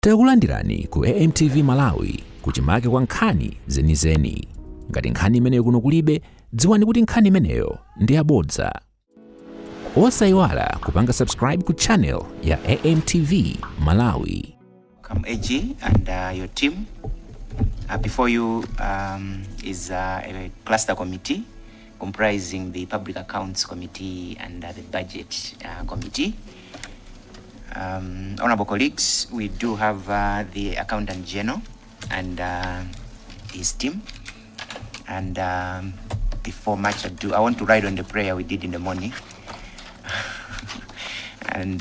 Takulandirani ku AMTV Malawi kuchimake kwa nkhani zenizeni. Ngati nkhani imeneyo kuno kulibe, dziwani kuti nkhani imeneyo ndi yabodza. Osayiwala kupanga subscribe ku channel ya AMTV Malawi. Come AG and your team. Before you is a cluster committee comprising the Public Accounts Committee and the Budget Committee. Honorable colleagues, we do have the Accountant General and his team. And before much ado, I want to ride on the prayer we did in the morning. And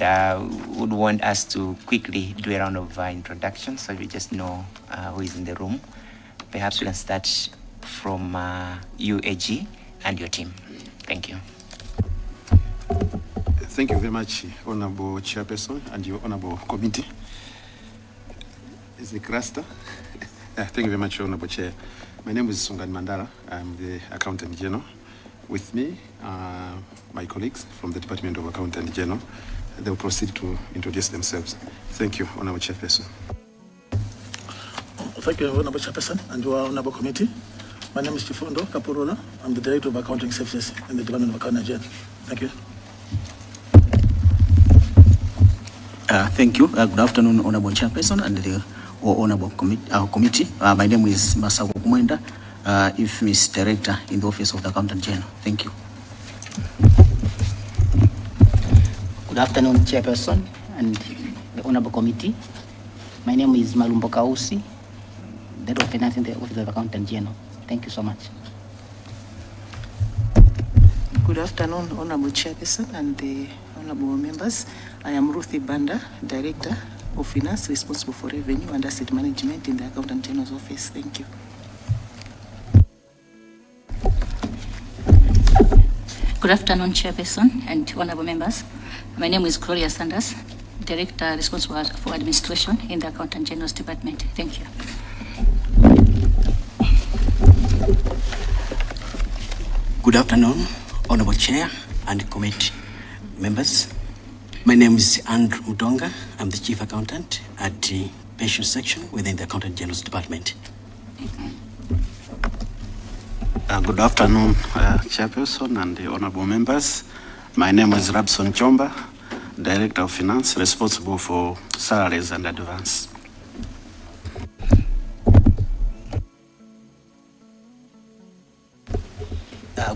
would want us to quickly do a round of introductions so we just know who is in the room. Perhaps we can start from you, AG, and your team. Thank you. Thank you very much, Honorable Chairperson and your Honorable Committee. Is the cluster? Thank you very much, Honorable Chair. My name is Sungan Mandara. I'm the Accountant General. With me, my colleagues from the Department of Accountant General. They will proceed to introduce themselves. Thank you, Honorable Chairperson. Thank you, Honorable Chairperson and your Honorable Committee. My name is Chifundo Kapurola. I'm the Director of Accounting Services in the Department of Accounting General. Thank you. Thank you. Good afternoon, Honorable Chairperson and the Honorable Committee. My name is Masago Kumwenda, IFMIS Director in the Office of the Accountant General. Thank you. Good afternoon, Chairperson and the Honorable Committee. My name is Malumbo Kausi, Head of Finance in the Office of the Accountant General. Thank you so much. Good afternoon, Honorable Chairperson and the Honorable members. I am Ruthie Banda, Director of Finance, responsible for revenue and asset management in the Accountant General's office. Thank you. Good afternoon, Chairperson and honorable members. My name is Gloria Sanders, Director responsible for administration in the Accountant General's Department. Thank you. Good afternoon, Honorable Chair and Committee members. My name is Andrew Udonga. I'm the Chief Accountant at the Pension Section within the Accountant General's Department. Good afternoon, Chairperson and the honorable members. My name is Rabson Chomba, Director of Finance, responsible for salaries and advance.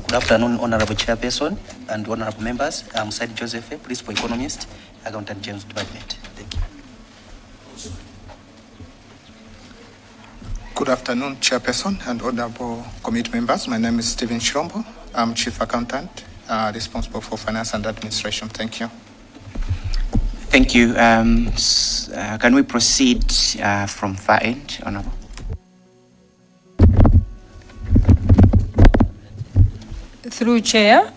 Good afternoon, Honorable Chairperson and honorable members. I'm Said Joseph, Principal Economist, Accountant General's Department. Thank you. Good afternoon, Chairperson and honorable committee members. My name is Stephen Shirombo. I'm Chief Accountant, responsible for finance and administration. Thank you. Thank you. Can we proceed from far end, Honorable? Through Chair.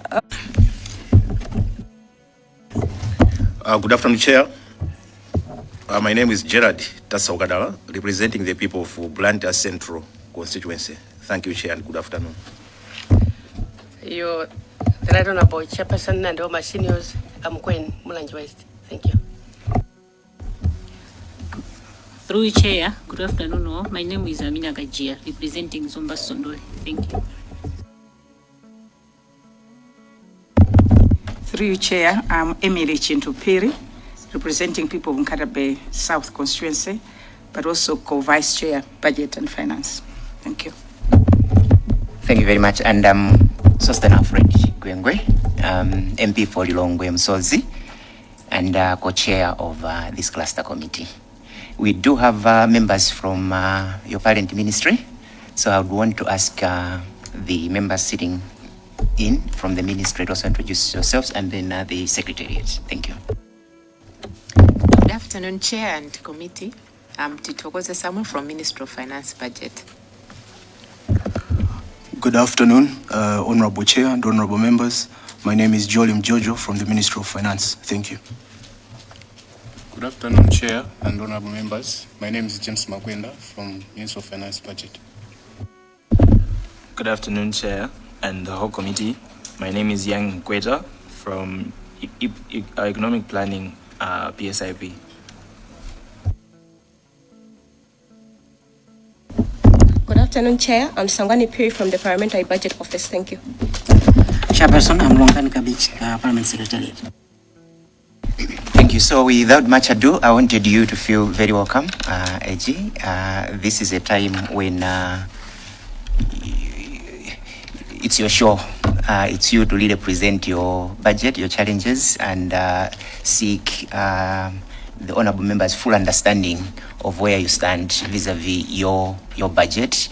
Good afternoon, Chair. My name is Gerard Tassaukadala, representing the people of Blantyre Central constituency. Thank you, Chair, and good afternoon. You're the Right Honorable Chairperson and all my seniors. I'm Gwen Mulanji West. Thank you. Through Chair, good afternoon all. My name is Amina Gajia, representing Zomba Sondoli. Thank you. Through you, Chair, I'm Emily Chintupiri, representing people of Nkatabe South constituency, but also co-vice chair, budget and finance. Thank you. Thank you very much. And Sosten Alfred Gwengwe, MP for Lilongwe Msozi, and co-chair of this cluster committee. We do have members from your parent ministry, so I would want to ask the members sitting in from the ministry to also introduce yourselves, and then the secretariat. Thank you. Good afternoon, Chair and Committee. I'm Titokoze Samuel from Ministry of Finance Budget. Good afternoon, Honorable Chair and Honorable Members. My name is Jolim Jojo from the Ministry of Finance. Thank you. Good afternoon, Chair and Honorable Members. My name is James Makwenda from Ministry of Finance Budget. Good afternoon, Chair and the whole committee. My name is Yang Nkweta from Economic Planning, PSIP. afternoon, Chair. I'm Sangwani Piri from the Parliamentary Budget Office. Thank you. Chairperson, I'm Longani Kabich, Parliament Secretariat. Thank you. So without much ado, I wanted you to feel very welcome, AG. This is a time when it's your show. It's you to really present your budget, your challenges, and seek the honorable members' full understanding of where you stand vis-a-vis your budget.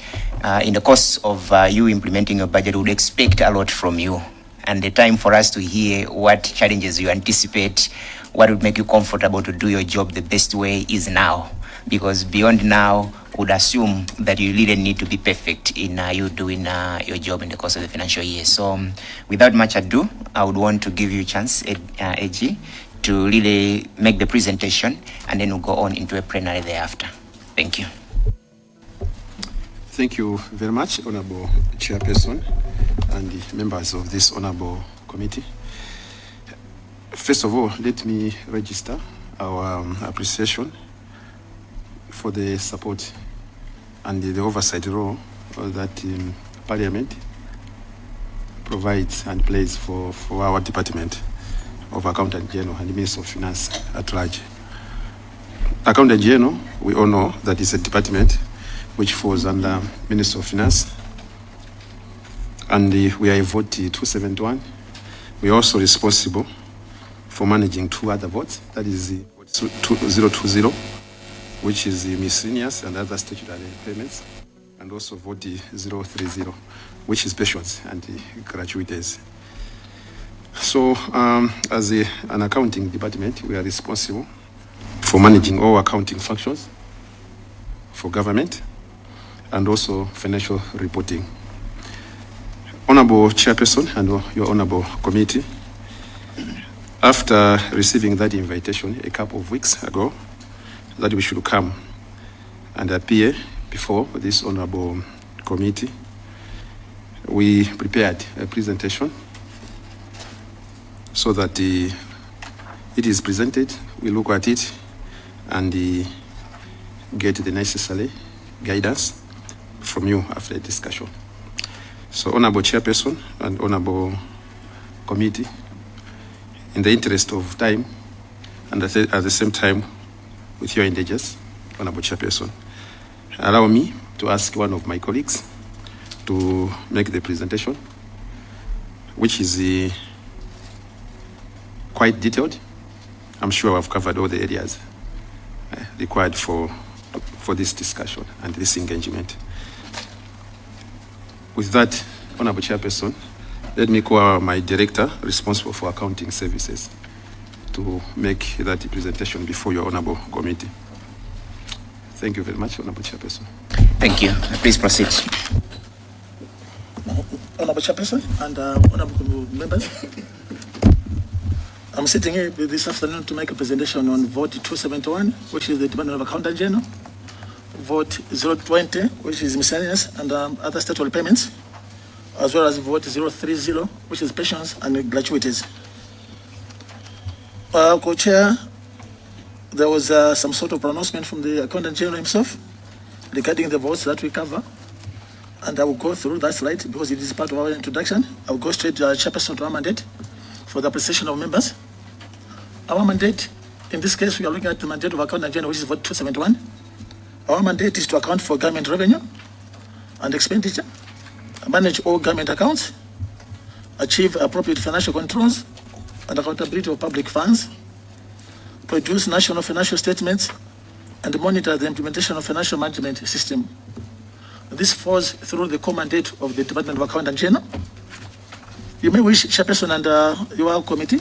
In the course of you implementing your budget, we would expect a lot from you. And the time for us to hear what challenges you anticipate, what would make you comfortable to do your job the best way is now. Because beyond now, would assume that you really need to be perfect in you doing your job in the course of the financial year. So without much ado, I would want to give you a chance, AG, to really make the presentation, and then we'll go on into a plenary thereafter. Thank you. Thank you very much, Honorable Chairperson and the members of this Honorable Committee. First of all, let me register our appreciation for the support and the oversight role that Parliament provides and plays for our Department of Accountant General and the Minister of Finance at large. Accountant General, we all know that is a department which falls under Minister of Finance, and we are a vote 271. We are also responsible for managing two other votes, that is the 2020, which is the miscellaneous and other statutory payments, and also vote 030, which is pensions and gratuities. So, as an accounting department, we are responsible for managing all accounting functions for government and also financial reporting. Honorable Chairperson and your Honorable Committee, after receiving that invitation a couple of weeks ago, that we should come and appear before this Honorable Committee, we prepared a presentation so that it is presented, we look at it, and get the necessary guidance from you after the discussion. So, Honorable Chairperson and Honorable Committee, in the interest of time, and at the same time, with your indulgence, Honorable Chairperson, allow me to ask one of my colleagues to make the presentation, which is quite detailed. I'm sure I've covered all the areas required for this discussion and this engagement. With that, Honorable Chairperson, let me call my director responsible for accounting services to make that presentation before your Honorable Committee. Thank you very much, Honorable Chairperson. Thank you. Please proceed. Honorable Chairperson and honorable members, I'm sitting here this afternoon to make a presentation on vote 271, which is the Department of Accountant General, vote 020, which is miscellaneous and other statutory payments, as well as vote 030, which is pensions and gratuities. Co-chair, there was some sort of pronouncement from the Accountant General himself regarding the votes that we cover, and I will go through that slide because it is part of our introduction. I will go straight to our Chairperson to our mandate for the appreciation of members. Our mandate, in this case, we are looking at the mandate of Accountant General, which is vote 271. Our mandate is to account for government revenue and expenditure, manage all government accounts, achieve appropriate financial controls and accountability of public funds, produce national financial statements, and monitor the implementation of financial management system. This falls through the core mandate of the Department of Accountant General. You may wish, Chairperson and your committee,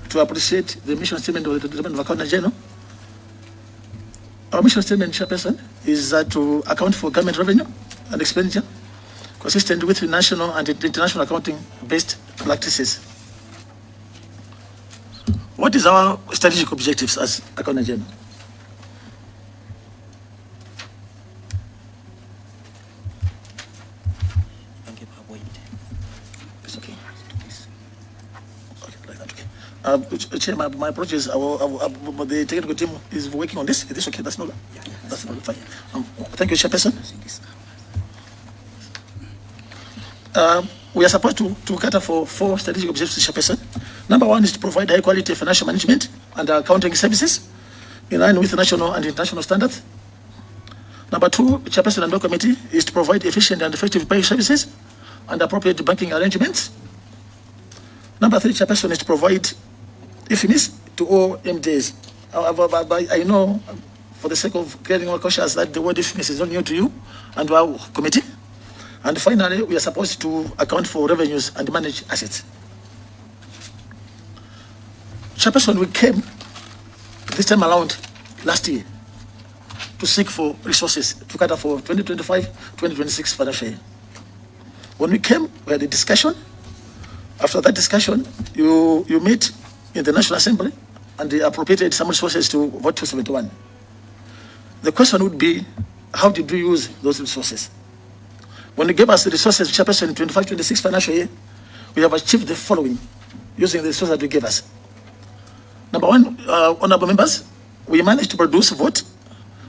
to appreciate the mission statement of the Department of Accountant General. Our mission statement, Chairperson, is to account for government revenue and expenditure consistent with national and international accounting-based practices. What is our strategic objectives as Accountant General? Chair, my approach is the technical team is working on this. Is this okay? That's not. That's not fine. Thank you, Chairperson. we are supposed to cater for 4 strategic objectives, Chairperson. Number 1 is to provide high quality financial management and accounting services in line with national and international standards. Number 2, Chairperson and committee, is to provide efficient and effective pay services and appropriate banking arrangements. Number 3, Chairperson, is to provide IFMIS to all MDs. However, I know, for the sake of getting more cautious, that the word IFMIS is not new to you and to our committee. And finally, we are supposed to account for revenues and manage assets. Chairperson, we came this time around last year to seek for resources to cater for 2025-2026 financial year. When we came, we had a discussion. After that discussion, you meet in the National Assembly and they appropriated some resources to vote 271. The question would be, how did we use those resources? When you gave us the resources, Chairperson, in 25-26 financial year, we have achieved the following using the resources that you gave us. Number 1, honorable members, we managed to produce, vote,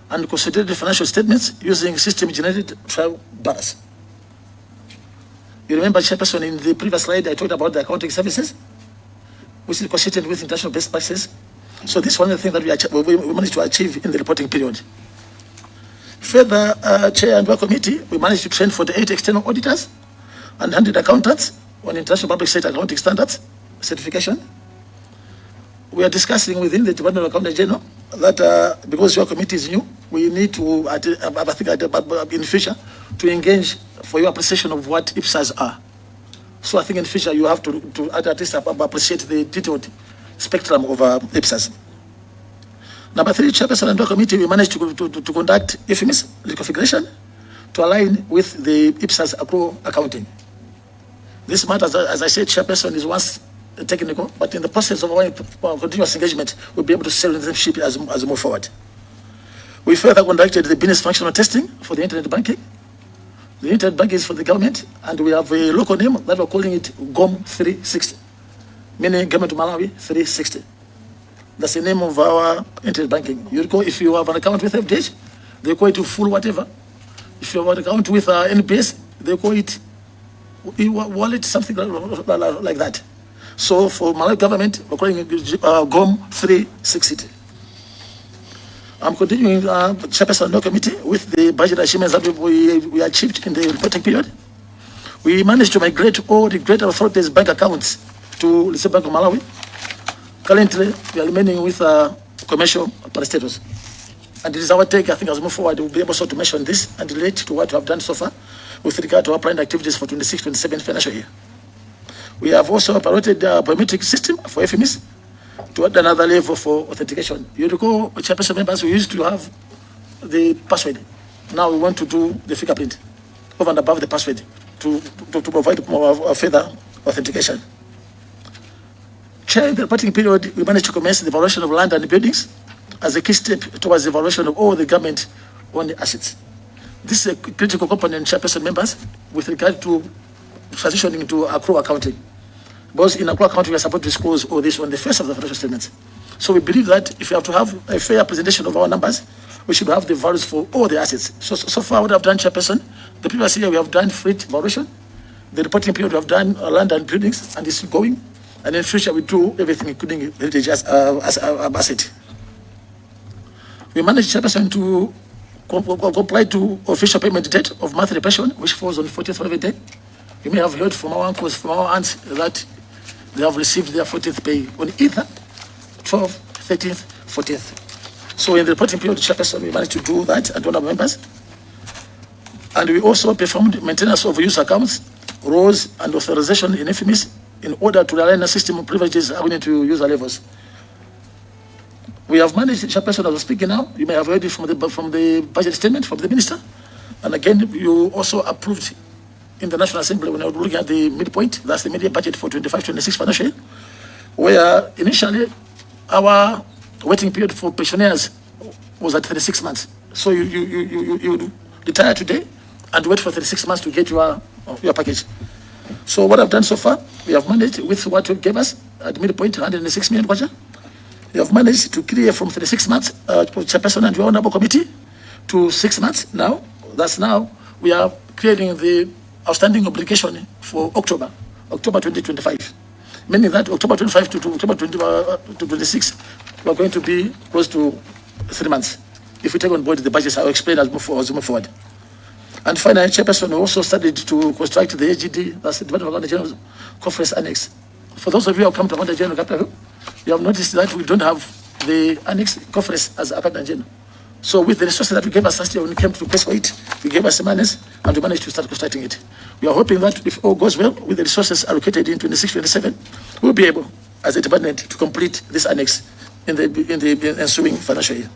and consolidate the financial statements using system-generated trial balance. You remember, Chairperson, in the previous slide, I talked about the accounting services, which is consistent with international best practices. So this is one of the things that we managed to achieve in the reporting period. Further, Chair and our committee, we managed to train for the 8 external auditors and 100 accountants on international public sector accounting standards certification. We are discussing within the Department of Accounting General that because your committee is new, we need to, I think, in the future, to engage for your appreciation of what IPSAs are. So I think in the future you have to at least appreciate the detailed spectrum of IPSAs. Number 3, Chairperson and our committee, we managed to conduct IFMIS reconfiguration to align with the IPSAs accrual accounting. This matter, as I said, Chairperson, is once technical, but in the process of our continuous engagement, we'll be able to settle the ship as we move forward. We further conducted the business functional testing for the internet banking. The internet banking is for the government, and we have a local name that we're calling it GOM 360, meaning Government of Malawi 360. That's the name of our internet banking. You recall, if you have an account with FDH, they call it full whatever. If you have an account with NPS, they call it wallet, something like that. So for Malawi government, we're calling it GOM 360. I'm continuing, Chairperson no committee, with the budget achievements that we achieved in the reporting period. We managed to migrate all the greater authorities' bank accounts to the Bank of Malawi. Currently, we are remaining with commercial parastatals. And it is our take, I think, as we move forward, we'll be able to mention this and relate to what we have done so far with regard to our planned activities for 26-27 financial year. We have also operated a biometric system for IFMIS to add another level for authentication. You recall, Chairperson members, we used to have the password. Now we want to do the fingerprint over and above the password to provide more further authentication. Chair, in the reporting period, we managed to commence the evaluation of land and buildings as a key step towards the evaluation of all the government-owned assets. This is a critical component, Chairperson members, with regard to transitioning to accrual accounting. Because in accrual accounting, we are supposed to disclose all this on the face of the financial statements. So we believe that if we have to have a fair presentation of our numbers, we should have the values for all the assets. So far, what I've done, Chairperson, the previous year we have done fleet valuation. The reporting period we have done land and buildings, and it's going. And in future, we do everything, including heritage as an asset. We managed, Chairperson, to comply to official payment date of monthly pension, which falls on the 40th of every day. You may have heard from our uncles, from our aunts, that they have received their 40th pay on either 12th, 13th, 14th. So in the reporting period, Chairperson, we managed to do that and honour members. And we also performed maintenance of use accounts, roles, and authorization in IFMIS in order to align the system of privileges according to user levels. We have managed, Chairperson, as we're speaking now, you may have heard it from the budget statement from the minister. And again, you also approved in the National Assembly when I was looking at the midpoint, that's the media budget for 25-26 financial year, where initially our waiting period for pensioners was at 36 months. So you retire today and wait for 36 months to get your package. So what I've done so far, we have managed with what you gave us at midpoint, 106 million kwacha. We have managed to clear from 36 months, Chairperson and your honorable committee, to 6 months now. That's now we are clearing the outstanding obligation for October 2025. Meaning that October 25 to October 26, we are going to be close to 3 months. If we take on board the budgets, I'll explain as we move forward. And finally, Chairperson also started to construct the AGD, that's the Department of Accountant General's Conference Annex. For those of you who have come to Accountant General Capital, you have noticed that we don't have the Annex Conference as Accountant General. So with the resources that we gave us last year when we came to request for it, we gave us the monies and we managed to start constructing it. We are hoping that if all goes well with the resources allocated in 26-27, we'll be able, as a department, to complete this annex in the ensuing financial year.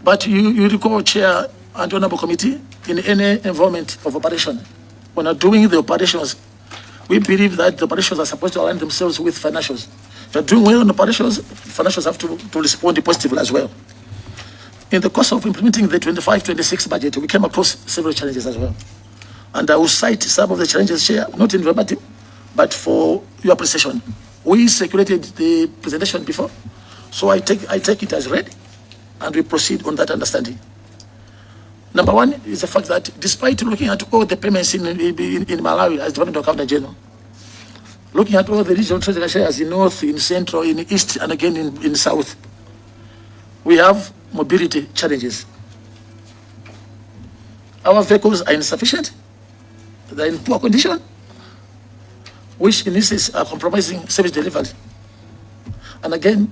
But you recall, Chair and Honorable Committee, in any environment of operation, when are doing the operations, we believe that the operations are supposed to align themselves with financials. If you're doing well on operations, financials have to respond positively as well. In the course of implementing the 25-26 budget, we came across several challenges as well. And I will cite some of the challenges, Chair, not in verbatim, but for your appreciation. We circulated the presentation before, so I take it as read, and we proceed on that understanding. Number one is the fact that despite looking at all the payments in Malawi as Department of Accountant General, looking at all the regional treasury shares in North, in Central, in East, and again in South, we have mobility challenges. Our vehicles are insufficient, they're in poor condition, which in instances are compromising service delivery. And again,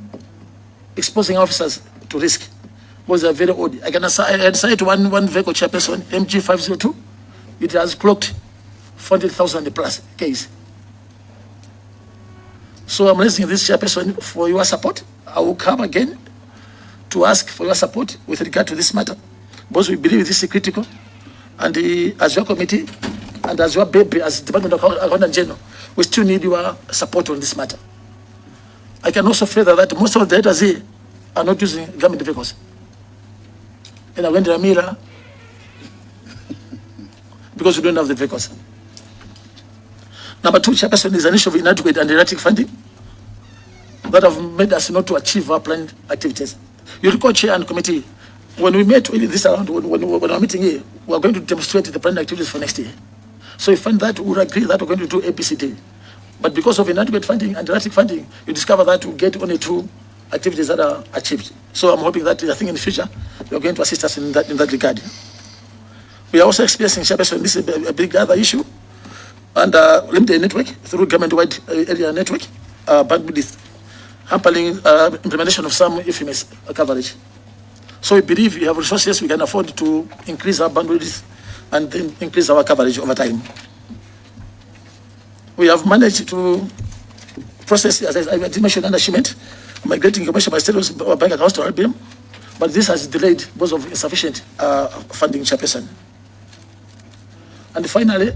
exposing officers to risk was a very odd. I can cite one vehicle, Chairperson, MG502. It has clocked 40,000 plus case. So I'm raising this, Chairperson, for your support. I will come again to ask for your support with regard to this matter, because we believe this is critical. And as your committee, and as your baby, as Department of Accountant General, we still need your support on this matter. I can also further that most of the editors here are not using government vehicles. And I went to Amira because we don't have the vehicles. Number two, Chairperson, is an issue of inadequate and erratic funding that have made us not to achieve our planned activities. You recall, Chair and Committee, when we met this around, when we were meeting here, we are going to demonstrate the planned activities for next year. So we find that we will agree that we're going to do ABCD. But because of inadequate funding and erratic funding, you discover that we get only 2 activities that are achieved. So I'm hoping that, I think in the future, you're going to assist us in that regard. We are also experiencing, Chairperson, this is a big other issue, and limited network through government-wide area network, bandwidth, hampering implementation of some IFMIS coverage. So we believe we have resources, we can afford to increase our bandwidth and then increase our coverage over time. We have managed to process, as I mentioned, undershipment, migrating commercial by status bank accounts to RBM, but this has delayed because of insufficient funding, Chairperson. And finally,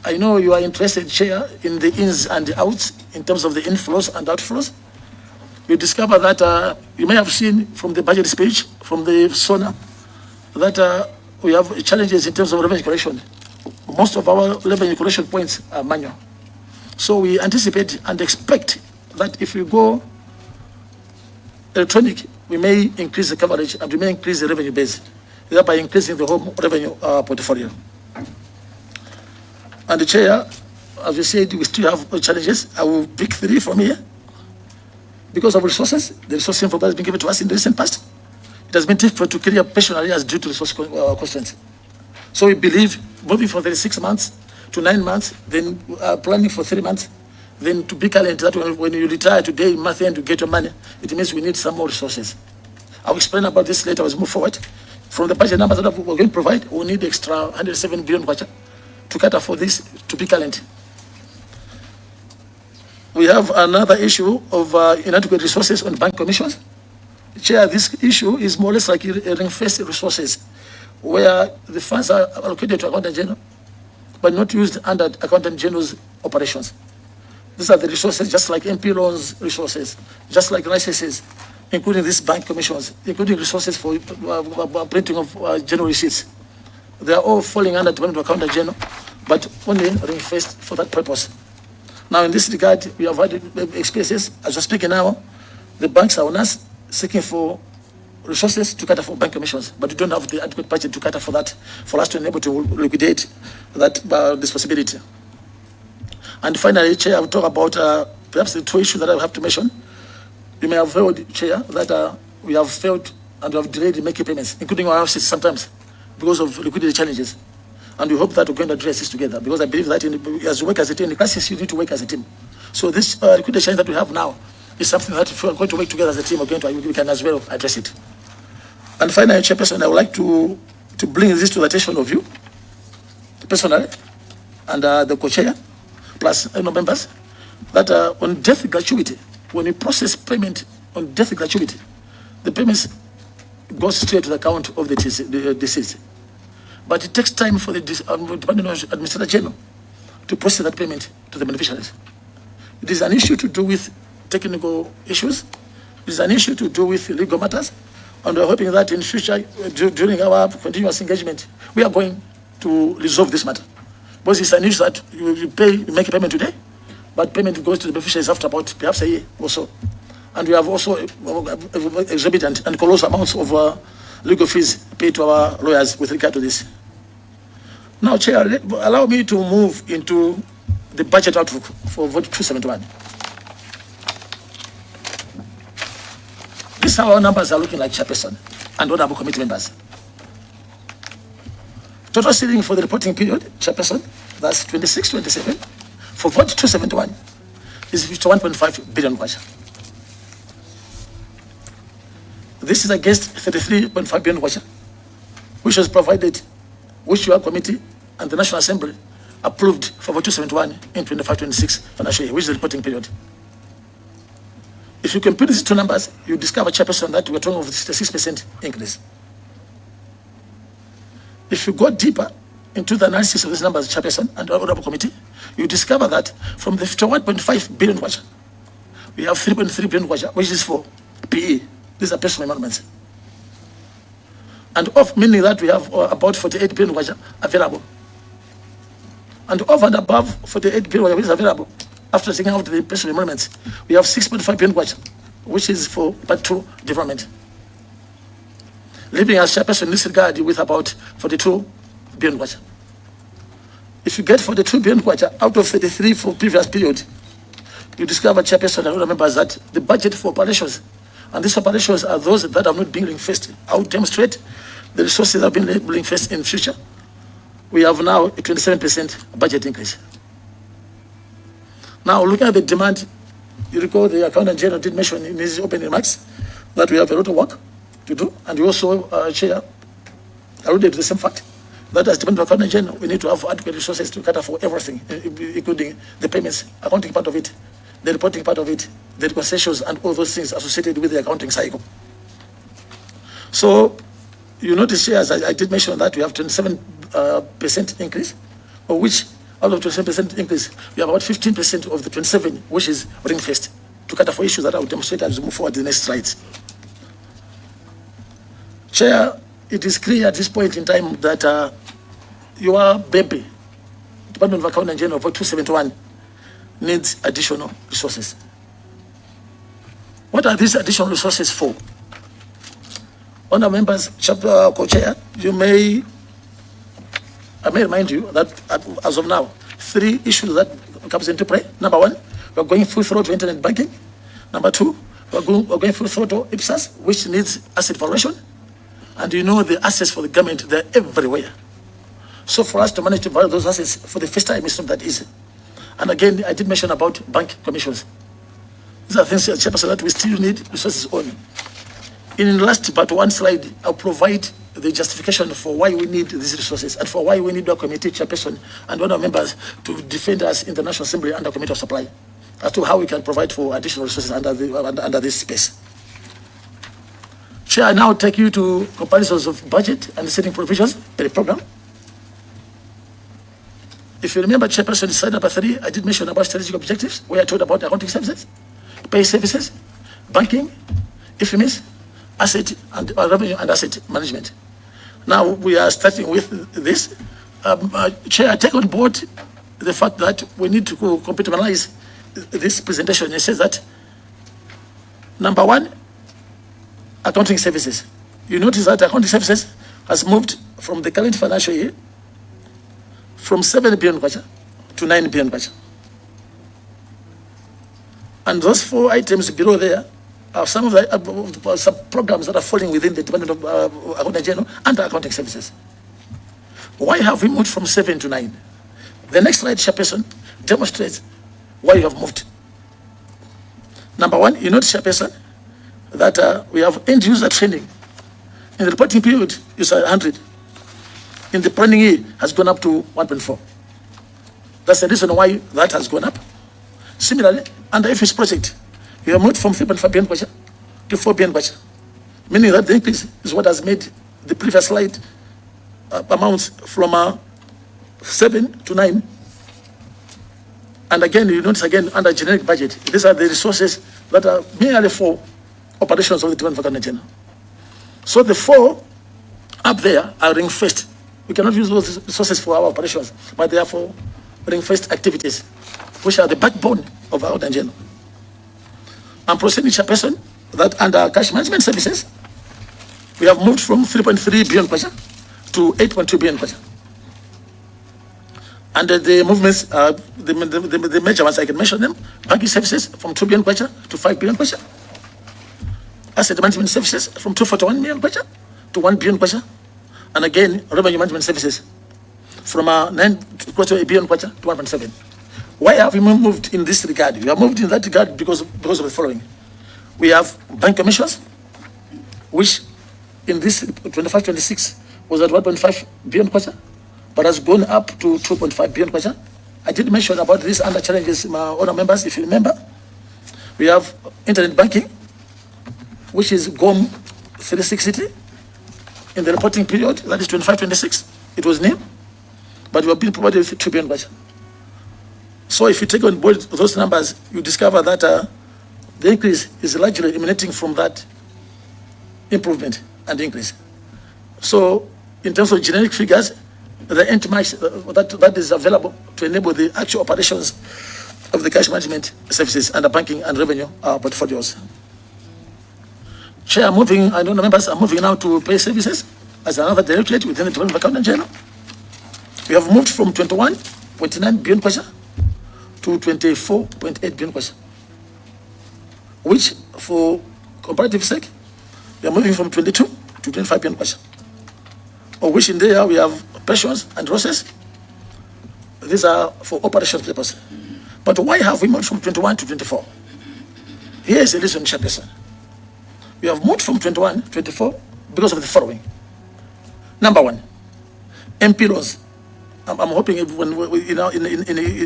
I know you are interested, Chair, in the ins and outs in terms of the inflows and outflows. You discover that you may have seen from the budget speech, from the SONA, that we have challenges in terms of revenue collection. Most of our revenue collection points are manual. So we anticipate and expect that if we go electronic, we may increase the coverage and we may increase the revenue base, thereby increasing the home revenue portfolio. And the Chair, as we said, we still have challenges. I will pick 3 from here. Because of resources, the resource info has been given to us in the recent past. It has been difficult to clear patient areas due to resource constraints. So we believe moving from 36 months to 9 months, then planning for 3 months, then to be current that when you retire today, month end, to get your money, it means we need some more resources. I'll explain about this later as we move forward. From the budget numbers that we're going to provide, we need extra 107 billion kwacha to cater for this to be current. We have another issue of inadequate resources on bank commissions. Chair, this issue is more or less like ring-fenced resources, where the funds are allocated to Accountant General, but not used under Accountant General's operations. These are the resources, just like MP loans resources, just like licenses, including these bank commissions, including resources for printing of general receipts. They are all falling under Department of Accountant General, but only ring-fenced for that purpose. Now, in this regard, we have had experiences. As we're speaking now, the banks are on us seeking for resources to cater for bank commissions, but we don't have the adequate budget to cater for that, for us to enable to liquidate that this possibility. And finally, Chair, I will talk about perhaps the two issues that I have to mention. You may have heard, Chair, that we have failed and we have delayed in making payments, including our offices sometimes, because of liquidity challenges. And we hope that we're going to address this together, because I believe that as you work as a team, in the crisis, you need to work as a team. So this liquidity challenge that we have now is something that if we're going to work together as a team, we can as well address it. And finally, Chairperson, I would like to bring this to the attention of you, personally, and the co-chair, plus members, that on death gratuity, when we process payment on death gratuity, the payments go straight to the account of the deceased. But it takes time for the Department of Administrator General to process that payment to the beneficiaries. It is an issue to do with technical issues. It is an issue to do with legal matters. And we're hoping that in future, during our continuous engagement, we are going to resolve this matter. Because it's an issue that you make a payment today, but payment goes to the beneficiaries after about perhaps a year or so. And we have also exorbitant and colossal amounts of legal fees paid to our lawyers with regard to this. Now, Chair, allow me to move into the budget outlook for vote 271. This is how our numbers are looking like, Chairperson and honorable committee members. Total ceiling for the reporting period, Chairperson, that's 26-27, for vote 271 is 51.5 billion kwacha. This is against 33.5 billion kwacha, which was provided, which your committee and the National Assembly approved for vote 271 in 25-26 financial year, which is the reporting period. If you compare these two numbers, you discover, Chairperson, that we're talking of a 6% increase. If you go deeper into the analysis of these numbers, Chairperson and honorable committee, you discover that from the 51.5 billion kwacha, we have 3.3 billion kwacha, which is for PE. These are personal emoluments. And off, meaning that we have about 48 billion kwacha available. And over and above 48 billion which is available, after taking out the personal emoluments, we have 6.5 billion kwacha, which is for Part 2 development. Leaving us, Chairperson, in this regard with about 42 billion kwacha. If you get 42 billion kwacha out of 33 for previous period, you discover, Chairperson and other members, that the budget for operations, and these operations are those that have not been ring-fenced. I will demonstrate the resources that have been ring-fenced in future. We have now a 27% budget increase. Now, looking at the demand, you recall the Accountant General did mention in his opening remarks that we have a lot of work to do, and we also, Chair, alluded to the same fact that as Department of Accountant General, we need to have adequate resources to cater for everything, including the payments, accounting part of it, the reporting part of it, the concessions, and all those things associated with the accounting cycle. So, you notice here, as I did mention, that we have 27% increase, of which out of 27% increase, we have about 15% of the 27, which is ring-fenced, to cater for issues that I will demonstrate as we move forward in the next slides. Chair, it is clear at this point in time that your baby, Department of Accountant General, vote 271, needs additional resources. What are these additional resources for? Honourable members, co-chair, I may remind you that as of now, 3 issues that comes into play. Number 1, we're going full throttle internet banking. Number 2, we're going full throttle IPSAS, which needs asset valuation. And you know the assets for the government, they're everywhere. So for us to manage to value those assets for the first time, it's not that easy. And again, I did mention about bank commissions. These are things, Chairperson, that we still need resources on. In the last but one slide, I'll provide the justification for why we need these resources and for why we need our committee chairperson and other members to defend us in the National Assembly under Committee of Supply as to how we can provide for additional resources under this space. Chair, I now take you to comparisons of budget and setting provisions per program. If you remember, Chairperson, slide number 3, I did mention about strategic objectives, where I told about accounting services, pay services, banking, IFMIS, asset and revenue and asset management. Now we are starting with this. Chair, I take on board the fact that we need to compartmentalize this presentation. It says that, number 1, accounting services. You notice that accounting services has moved from the current financial year from 7 billion kwacha to 9 billion kwacha. And those 4 items below there are some of the sub-programs that are falling within the Department of Accounting General and Accounting Services. Why have we moved from 7 to 9? The next slide, Chairperson, demonstrates why you have moved. Number one, you notice, Chairperson, that we have end user training. In the reporting period, you saw 100. In the planning year, has gone up to 1.4. That's the reason why that has gone up. Similarly, under IFMIS project, we have moved from 3.5 billion kwacha to 4 billion kwacha, meaning that the increase is what has made the previous slide amounts from 7 to 9. And again, you notice again under generic budget, these are the resources that are merely for operations of the Department of Accounting General. So the 4 up there are ring-fenced. We cannot use those resources for our operations, but they are for ring-fenced activities, which are the backbone of our Accounting General. I'm proceeding, Chairperson, that under cash management services, we have moved from 3.3 billion kwacha to 8.2 billion kwacha. And the movements, the major ones, I can mention them: banking services from 2 billion kwacha to 5 billion kwacha, asset management services from 241 million kwacha to 1 billion kwacha, and again, revenue management services from 9 to 8 billion kwacha to 1.7. Why have we moved in this regard? We have moved in that regard because of the following. We have bank commissions, which in this 25-26 was at 1.5 billion kwacha, but has gone up to 2.5 billion kwacha. I did mention about this under challenges, my honor members, if you remember. We have internet banking, which is GOM 360 in the reporting period, that is 25-26. It was new, but we have been provided with 2 billion kwacha. So if you take on board those numbers, you discover that the increase is largely emanating from that improvement and increase. So in terms of generic figures, the NTMAX that is available to enable the actual operations of the cash management services under banking and revenue portfolios. Chair, I know the members are moving now to pay services as another directorate within the Department of Accounting General. We have moved from 21.9 billion kwacha to 24.8 billion kwacha, which for comparative sake, we are moving from 22 to 25 billion kwacha, of which in there we have pensions and losses. These are for operations purposes. But why have we moved from 21 to 24? Here is the reason, Chairperson. We have moved from 21 to 24 because of the following. Number one, MP loans. I'm hoping when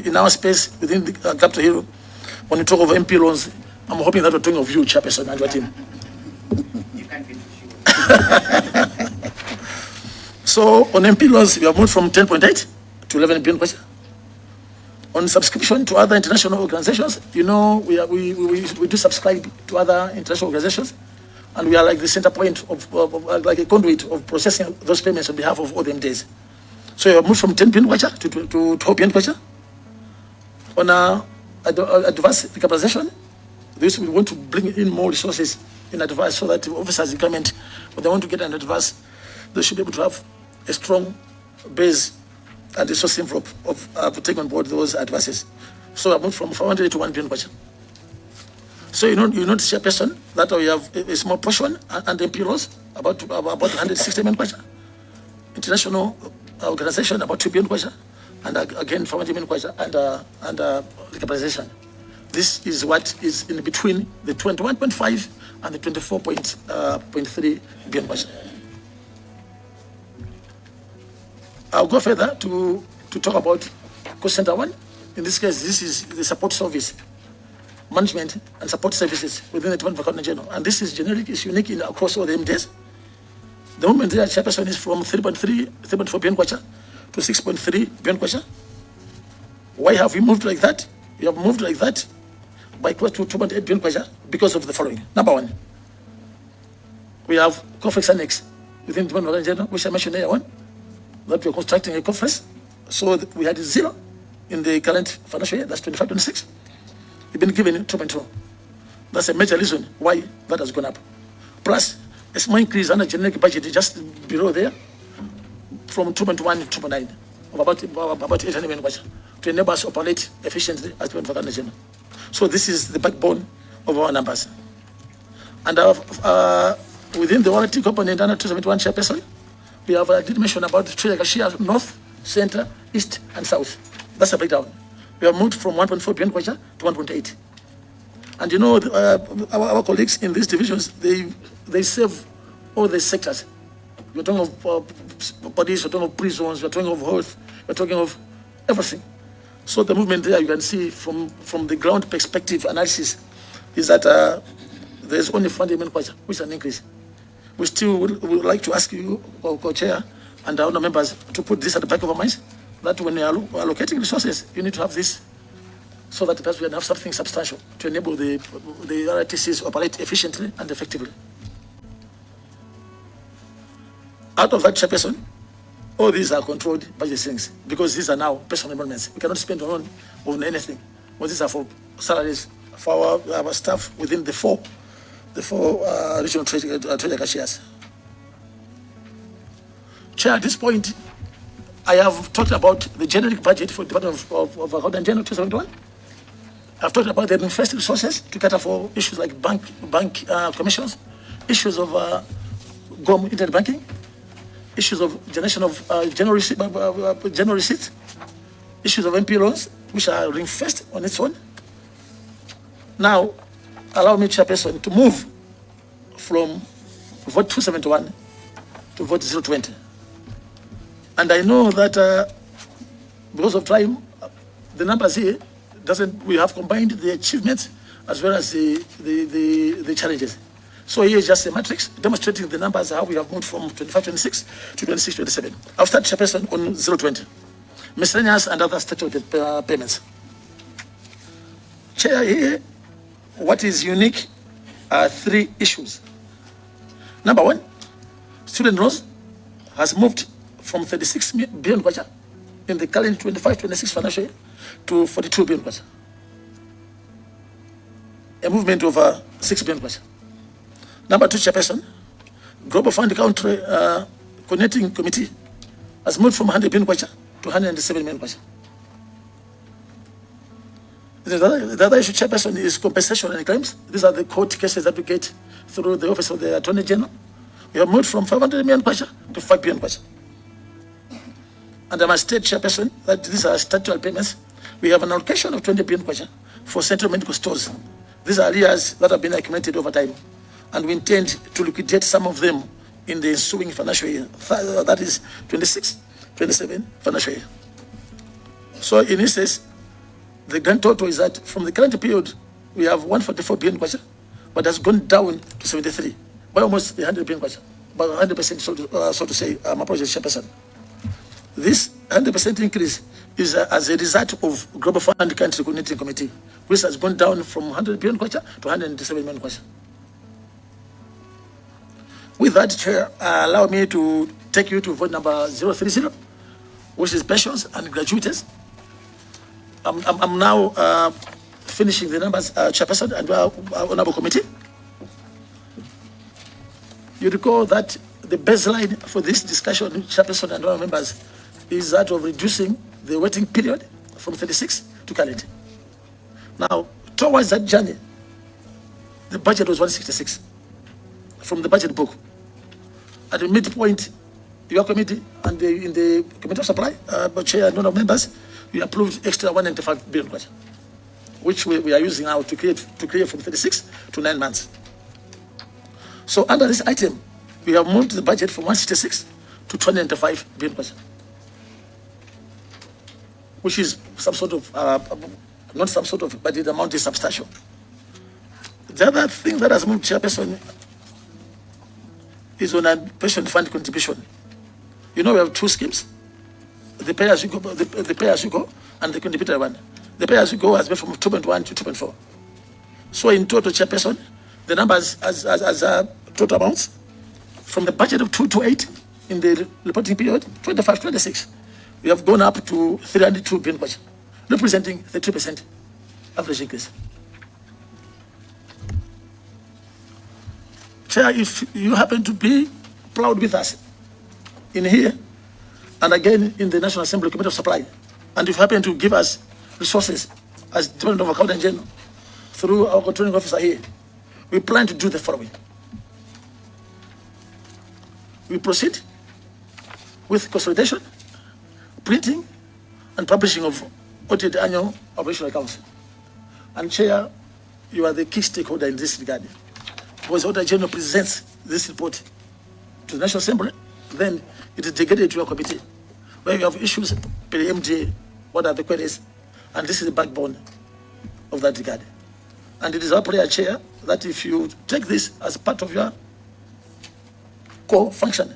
in our space within the Capital Hill, when you talk of MP loans, I'm hoping that we're talking of you, Chairperson, and your team. You can't be sure. So on MP loans, we have moved from 10.8 to 11 billion kwacha. On subscription to other international organizations, you know, we do subscribe to other international organizations, and we are like the center point of like a conduit of processing those payments on behalf of all the MDs. So you have moved from 10 billion kwacha to 12 billion kwacha. On advanced recapitalization, this we want to bring in more resources in advance so that the officers in government, when they want to get an advance, they should be able to have a strong base and resource envelope of taking on board those advances. So I moved from 400 to 1 billion kwacha. So you notice, Chairperson, that we have a small portion and MP loans, about 160 million kwacha. International organization, about 2 billion kwacha. And again, 400 million kwacha and recapitalization. This is what is in between the 21.5 and the 24.3 billion kwacha. I'll go further to talk about cost center 1. In this case, this is the support service, management and support services within the Department of Accounting General. And this is generic, it's unique across all the MDs. The movement there, Chairperson, is from 3.4 billion kwacha to 6.3 billion kwacha. Why have we moved like that? We have moved like that by close to 2.8 billion kwacha because of the following. Number one, we have conference annex within the Department of Accounting General, which I mentioned earlier on, that we are constructing a conference. So we had 0 in the current financial year, that's 25-26. We've been given 2.2. That's a major reason why that has gone up. Plus, a small increase on the generic budget just below there, from 2.1 to 2.9, of about 800 million to enable us to operate efficiently as per the General. So this is the backbone of our numbers. And within the warranty component under 271 chairperson, we have did mention about the trade cashiers north, center, east, and south. That's a breakdown. We have moved from 1.4 billion kwacha to 1.8. And you know, our colleagues in these divisions, they serve all the sectors. We're talking of bodies, we're talking of prisons, we're talking of health, we're talking of everything. So the movement there, you can see from the ground perspective analysis, is that there's only 40 million kwacha, which is an increase. We still would like to ask you, co-chair, and our members, to put this at the back of our minds, that when you are allocating resources, you need to have this, so that perhaps we can have something substantial to enable the RITCs to operate efficiently and effectively. Out of that chairperson, all these are controlled by the things, because these are now personal amendments. We cannot spend on anything. Well, these are for salaries for our staff within the four regional treasury cashiers. Chair, at this point, I have talked about the generic budget for the Department of Accountant General 2021. I've talked about the invest resources to cater for issues like bank commissions, issues of GOM internet banking, issues of generation of general receipts, issues of MP loans, which are reinvested on its own. Now, allow me, Chairperson, to move from vote 271 to vote 020. And I know that because of time, the numbers here we have combined the achievements as well as the challenges. So here is just a matrix demonstrating the numbers, how we have moved from 25-26 to 26-27. I'll start, Chairperson, on 020. Miscellaneous and other statutory payments. Chair, here, what is unique are three issues. Number one, student loans has moved from 36 billion kwacha in the current 25-26 financial year to 42 billion kwacha. A movement of 6 billion kwacha. Number two, Chairperson, Global Fund Country Coordinating Committee has moved from 100 billion kwacha to 107 million kwacha. The other issue, Chairperson, is compensation and claims. These are the court cases that we get through the Office of the Attorney General. We have moved from 500 million kwacha to 5 billion kwacha. And I must state, Chairperson, that these are statutory payments. We have an allocation of 20 billion kwacha for central medical stores. These are areas that have been accumulated over time. And we intend to liquidate some of them in the ensuing financial year. That is 26-27 financial year. So in this case, the grand total is that from the current period, we have 144 billion kwacha, but has gone down to 73, by almost 100 billion kwacha, about 100%, so to say, apologies, Chairperson. This 100% increase is as a result of Global Fund Country Coordinating Committee, which has gone down from 100 billion kwacha to 107 million kwacha. With that, Chair, allow me to take you to vote number 030, which is pensions and gratuities. I'm now finishing the numbers, Chairperson and Honorable Committee. You recall that the baseline for this discussion, Chairperson and Honorable members, is that of reducing the waiting period from 36 to current. Now, towards that journey, the budget was 166 from the budget book. At the midpoint, your committee and in the Committee of Supply, Chair and Honorable members, we approved extra 195 billion kwacha, which we are using now to create from 36 to 9 months. So under this item, we have moved the budget from 166 to 295 billion kwacha, which is some sort of, not some sort of, but the amount is substantial. The other thing that has moved, Chairperson, is on a pension fund contribution. You know, we have two schemes. The pay as you go, the pay as you go, and the contributor one. The pay as you go has been from 2.1 to 2.4. So in total, Chairperson, the numbers as total amounts from the budget of 228 in the reporting period, 25-26, we have gone up to 302 billion kwacha, representing 30% average increase. Chair, if you happen to be proud with us in here, and again in the National Assembly Committee of Supply, and if you happen to give us resources as Department of Accountant General through our controlling officer here, we plan to do the following. We proceed with consolidation, printing, and publishing of audited annual operational accounts. And Chair, you are the key stakeholder in this regard. Because the Auditor General presents this report to the National Assembly, then it is delegated to your committee, where you have issues per MJ, what are the queries, and this is the backbone of that regard. And it is our prayer, Chair, that if you take this as part of your core function,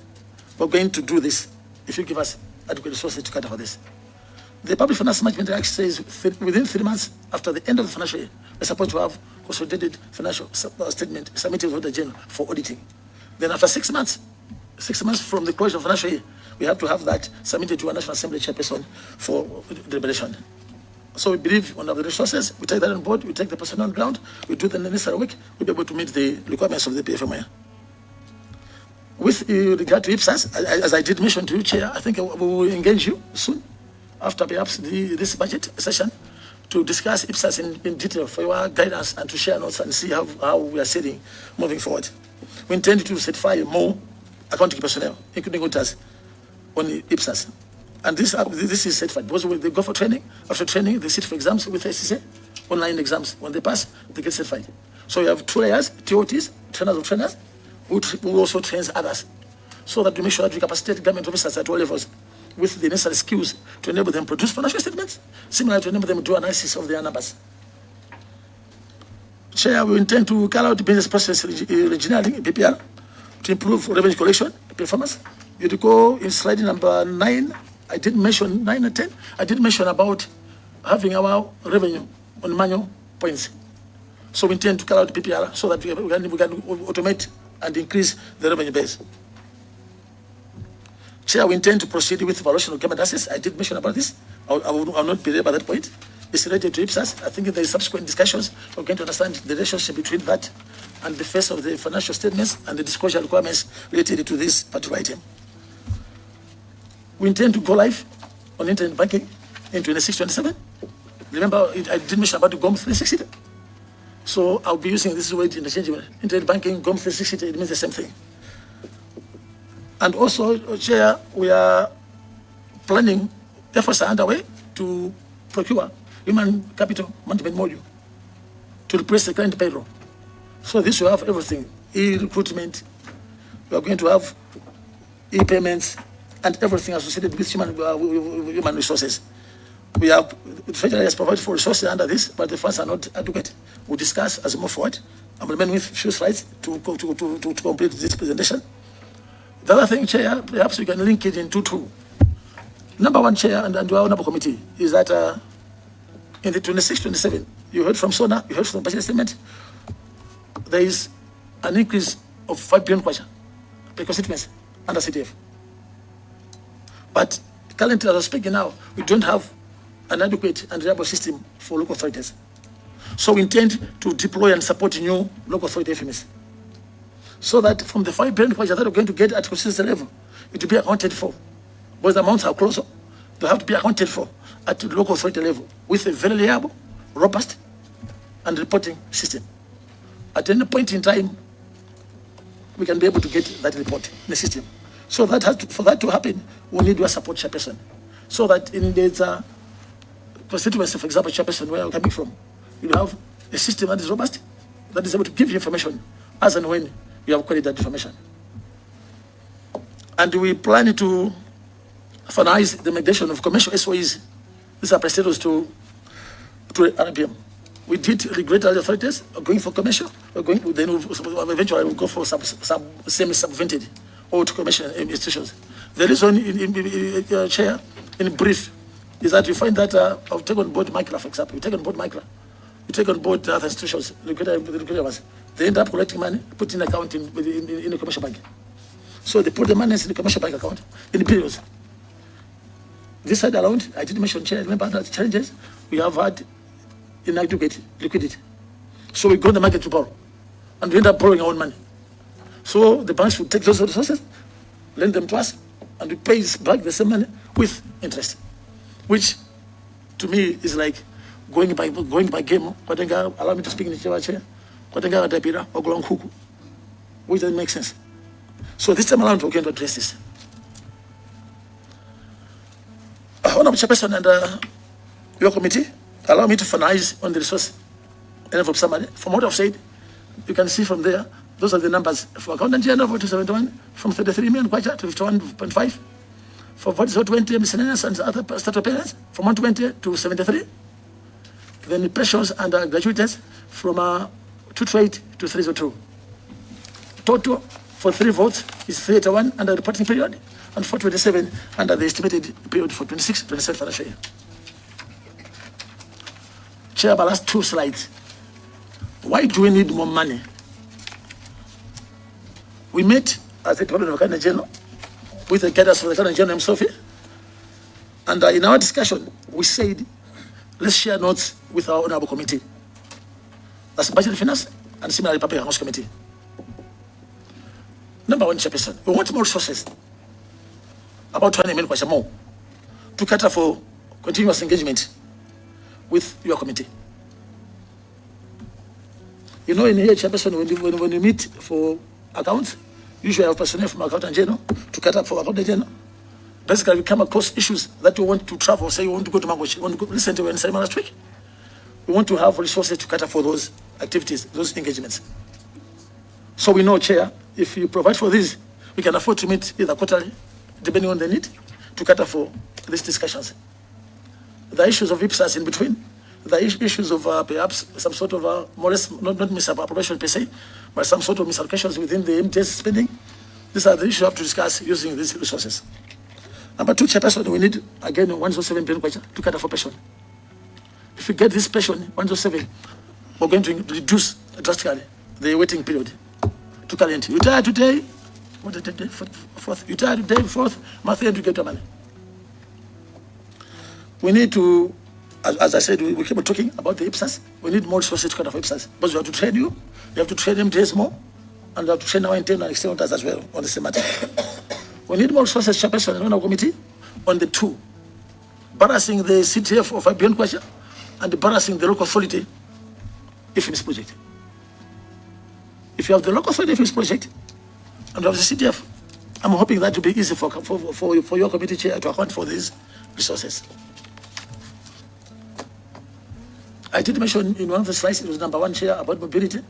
we're going to do this if you give us adequate resources to cater for this. The Public Finance Management Act says within 3 months after the end of the financial year, we're supposed to have consolidated financial statement submitted to the General for auditing. Then after 6 months, 6 months from the closure of the financial year, we have to have that submitted to a National Assembly chairperson for deliberation. So we believe on the resources, we take that on board, we take the person on ground, we do the necessary work, we'll be able to meet the requirements of the PFMI. With regard to IPSAS, as I did mention to you, Chair, I think we will engage you soon, after perhaps this budget session, to discuss IPSAS in detail for your guidance and to share notes and see how we are sailing moving forward. We intend to certify more accounting personnel, including auditors, on IPSAS. And this is certified because they go for training. After training, they sit for exams with SCCA, online exams. When they pass, they get certified. So you have 2 layers, TOTs, trainers of trainers, who also trains others, so that we make sure that we capacitate government officers at all levels with the necessary skills to enable them to produce financial statements, similar to enable them to do analysis of their numbers. Chair, we intend to carry out business process engineering, BPR, to improve revenue collection performance. You recall in slide number 9, I did mention 9 and 10, I did mention about having our revenue on manual points. So we intend to carry out PPR so that we can automate and increase the revenue base. Chair, we intend to proceed with evaluation of government assets. I did mention about this. I will not be there by that point. It's related to IPSAS. I think in the subsequent discussions, we're going to understand the relationship between that and the face of the financial statements and the disclosure requirements related to this particular item. We intend to go live on internet banking in 26-27. Remember, I did mention about the GOM 360. So I'll be using this word interchangeably. Internet banking, GOM 360, it means the same thing. And also, Chair, we are planning, efforts are underway to procure human capital management module to replace the current payroll. So this will have everything, e-recruitment, we are going to have e-payments, and everything associated with human resources. We have, the Treasury has provided for resources under this, but the funds are not adequate. We'll discuss as we move forward. I'm remaining with few slides to complete this presentation. The other thing, Chair, perhaps we can link it into 2. Number 1, Chair, and our honorable committee, is that in the 26-27, you heard from SONA, you heard from the budget statement, there is an increase of 5 billion kwacha per constituency under CTF. But currently, as I'm speaking now, we don't have an adequate and reliable system for local authorities. So we intend to deploy and support new local authority IFMIS, so that from the 5 billion that we're going to get at constituency level, it will be accounted for. Because the amounts are closer, they have to be accounted for at the local authority level with a very reliable, robust, and reporting system. At any point in time, we can be able to get that report in the system. So that for that to happen, we need your support chairperson. So that in the constituency, for example, chairperson, where I'm coming from, you have a system that is robust, that is able to give you information as and when you have queried that information. And we plan to finalize the migration of commercial SOEs, these are prestataries, to RPM. We did regulatory authorities going for commercial, then eventually we'll go for semi-subvented or to commercial institutions. The reason, Chair, in brief, is that you find that I've taken on board Micra, for example. You take on board Micra, you take on board other institutions, they end up collecting money, put in account in a commercial bank. So they put the money in the commercial bank account in periods. This side around, I didn't mention, Chair, remember that challenges we have had inadequate liquidity. So we go to the market to borrow, and we end up borrowing our own money. So the banks would take those resources, lend them to us, and we pay back the same money with interest, which to me is like going by game. Allow me to speak in the chair. Which doesn't make sense. So this time around, we're going to address this. Honorable Chairperson and your committee, allow me to finalize on the resource envelope summary. From what I've said, you can see from there, those are the numbers for accountant general for 271, from 33 million kwacha to 51.5. For 4020 miscellaneous and other statutory payments, from 120 to 73. Then the pensions and gratuities from 228 to 302. Total for 3 votes is 381 under the reporting period and 427 under the estimated period for 26-27 financial year. Chair, my last 2 slides. Why do we need more money? We met as the Department of Accountant General with the guidance of the Accountant General himself here. And in our discussion, we said, let's share notes with our honorable committee. That's Budget and Finance and similarly Public Accounts Committee. Number 1, Chairperson, we want more resources, about 20 million more, to cater for continuous engagement with your committee. You know, in here, Chairperson, when you meet for accounts, usually have personnel from Accountant General to cater for Accountant General. Basically, we come across issues that you want to travel, say you want to go to Mangochi, you want to go, listen to when last week. We want to have resources to cater for those activities, those engagements. So we know, Chair, if you provide for this, we can afford to meet either quarterly, depending on the need, to cater for these discussions. The issues of IPSAS in between, the issues of perhaps some sort of more or less, not misappropriation per se, but some sort of misallocations within the MTS spending. These are the issues we have to discuss using these resources. Number 2, Chairperson, we need, again, 107 billion to cater for pension. If we get this pension, 107, we're going to reduce drastically the waiting period to current. You retire today, what is the day? 4th. You retire today, 4th, month end, you get your money. We need to, as I said, we keep talking about the IPSAS. We need more resources to cater for IPSAS. But we have to train you have to train MTS more, and we have to train our internal and external as well on the same matter. We need more resources, Chairperson, and our committee on the 2, balancing the CTF of IBN question and balancing the local authority IFMIS project. If you have the local authority IFMIS project and you have the CTF, I'm hoping that will be easy for your committee chair to account for these resources. I did mention in one of the slides, it was number 1, Chair, about mobility.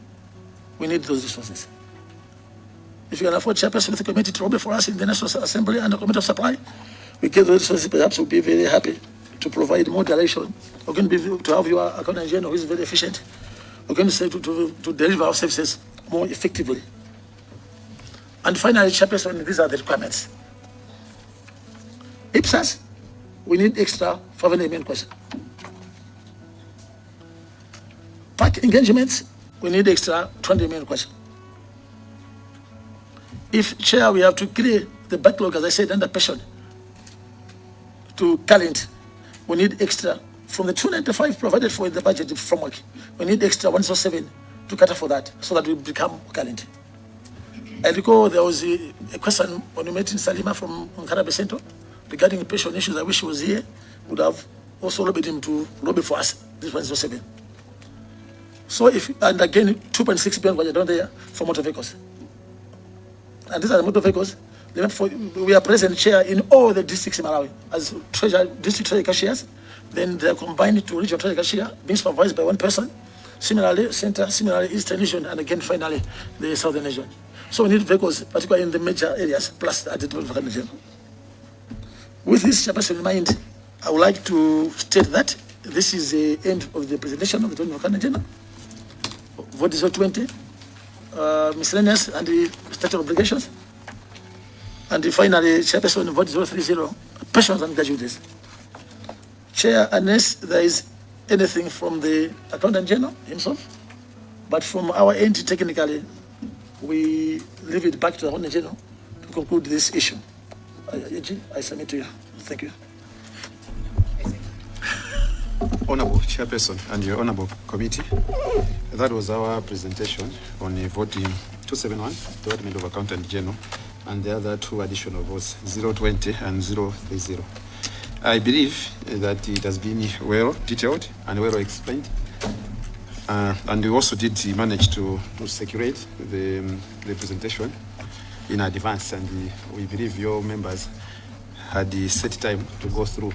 We need those resources. If you can afford Chairperson with the committee to lobby for us in the National Assembly and the Committee of Supply, we get those resources. Perhaps we'll be very happy to provide more direction. We're going to have your Accountant General who is very efficient. We're going to say to deliver our services more effectively. And finally, Chairperson, these are the requirements. IPSAS, we need extra 500 million questions. Park engagements, we need extra 20 million questions. If, Chair, we have to clear the backlog, as I said, under pension to current, we need extra from the 295 provided for in the budget framework. We need extra 107 to cater for that, so that we become current. I recall there was a question when we met in Salima from Nkarabe Center regarding pension issues. I wish he was here. Would have also lobbied him to lobby for us this 107. So if, and again, 2.6 billion was down there for motor vehicles. And these are the motor vehicles. We are present, Chair, in all the districts in Malawi as district treasury cashiers. Then they are combined to regional treasury cashier, being supervised by one person. Similarly, center, similarly, eastern region, and again, finally, the southern region. So we need vehicles, particularly in the major areas, plus at the Department of Accounting. With this, Chairperson, in mind, I would like to state that this is the end of the presentation of the Department of Accounting. Vote is 20, miscellaneous and the statutory obligations. And finally, Chairperson, vote is 30, pensions and gratuities. Chair, unless there is anything from the Accountant General himself, but from our end, technically, we leave it back to the Accountant General to conclude this issue. I submit to you. Thank you. Honorable Chairperson and your Honorable Committee, that was our presentation on voting 271, Department of Accountant General, and the other two additional votes, 020 and 030. I believe that it has been well detailed and well explained. And we also did manage to circulate the presentation in advance, and we believe your members had the set time to go through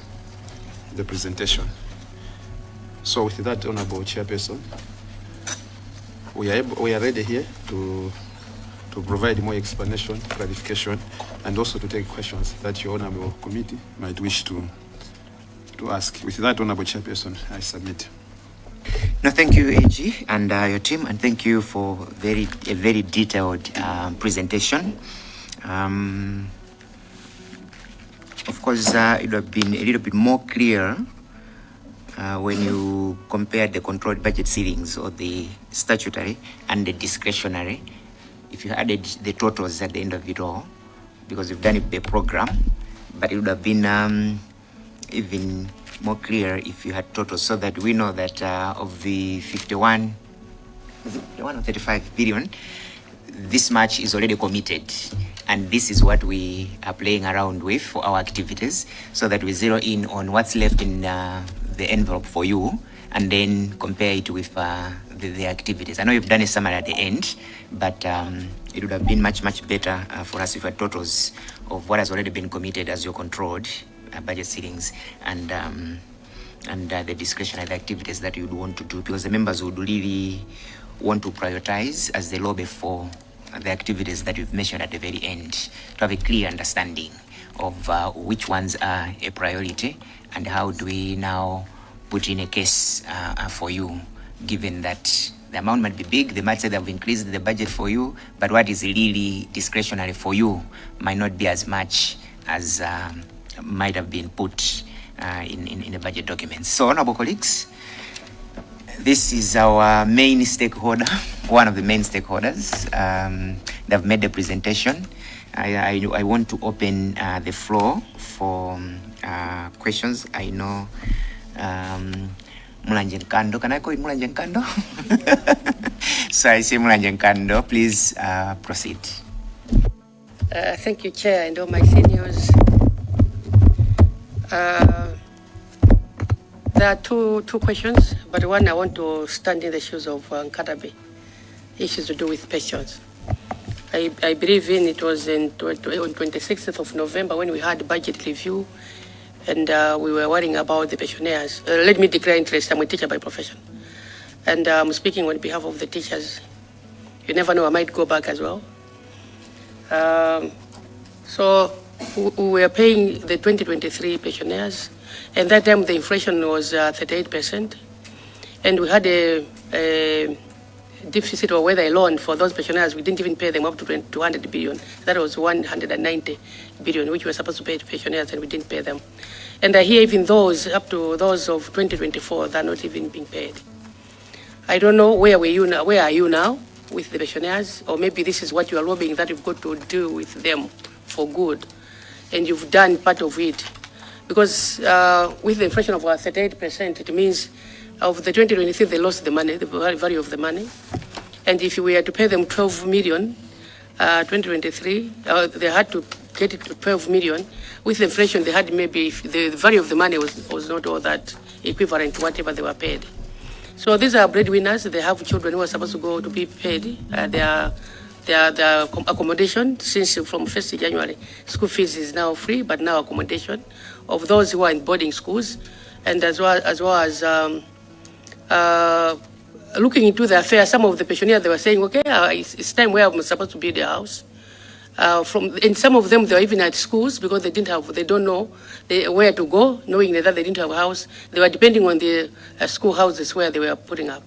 the presentation. So with that, Honorable Chairperson, we are ready here to provide more explanation, clarification, and also to take questions that your Honorable Committee might wish to ask. With that, Honorable Chairperson, I submit. No, thank you, AG, and your team, and thank you for a very detailed presentation. Of course, it would have been a little bit more clear when you compare the controlled budget ceilings or the statutory and the discretionary, if you added the totals at the end of it all, because you've done it by program, but it would have been even more clear if you had totals, so that we know that of the 51 or 35 billion, this much is already committed, and this is what we are playing around with for our activities, so that we zero in on what's left in the envelope for you, and then compare it with the activities. I know you've done a summary at the end, but it would have been much better for us if we had totals of what has already been committed as your controlled budget ceilings, and the discretionary activities that you'd want to do, because the members would really want to prioritize as they lobby for the activities that you've mentioned at the very end, to have a clear understanding of which ones are a priority, and how do we now put in a case for you, given that the amount might be big. They might say they've increased the budget for you, but what is really discretionary for you might not be as much as might have been put in the budget documents. So, honorable colleagues, this is our main stakeholder, one of the main stakeholders. They've made the presentation. I want to open the floor for questions. I know Mulanje Nkando. Can I call it Mulanje Nkando? So I say Mulanje Nkando, please proceed. Thank you, Chair, and all my seniors. There are two questions, but one I want to stand in the shoes of Nkadabe. Issues to do with pensions. I believe it was on 26th of November when we had budget review, and we were worrying about the pensioners. Let me declare interest. I'm a teacher by profession, and I'm speaking on behalf of the teachers. You never know, I might go back as well. So we were paying the 2023 pensioners, and that time the inflation was 38%, and we had a deficit, or whether a loan for those pensioners. We didn't even pay them up to 200 billion. That was 190 billion, which we were supposed to pay to pensioners, and we didn't pay them. And I hear even those up to those of 2024, they're not even being paid. I don't know where are you now with the pensioners, or maybe this is what you are lobbying, that you've got to do with them for good, and you've done part of it. Because with the inflation of 38%, it means of the 2023, they lost the money, the value of the money. And if we had to pay them 12 million, 2023, they had to get it to 12 million. With inflation, they had maybe, the value of the money was not all that equivalent to whatever they were paid. So these are breadwinners. They have children who are supposed to go to be paid. Their accommodation, since from 1st January, school fees is now free, but now accommodation of those who are in boarding schools, and as well as looking into the affair, some of the pensioners, they were saying, okay, it's time where I'm supposed to build a house. And some of them, they were even at schools because they don't know where to go, knowing that they didn't have a house. They were depending on the school houses where they were putting up.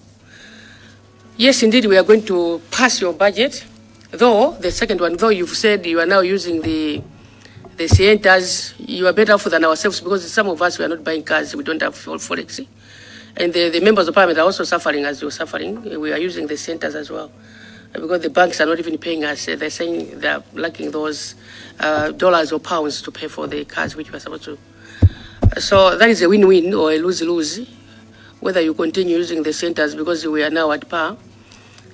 Yes, indeed, we are going to pass your budget, though, the second one, though you've said you are now using the centers, you are better off than ourselves, because some of us, we are not buying cars, we don't have forex. And the members of parliament are also suffering as you're suffering. We are using the centers as well, because the banks are not even paying us. They're saying they're lacking those dollars or pounds to pay for the cars which we're supposed to. So that is a win-win or a lose-lose, whether you continue using the centers because we are now at par,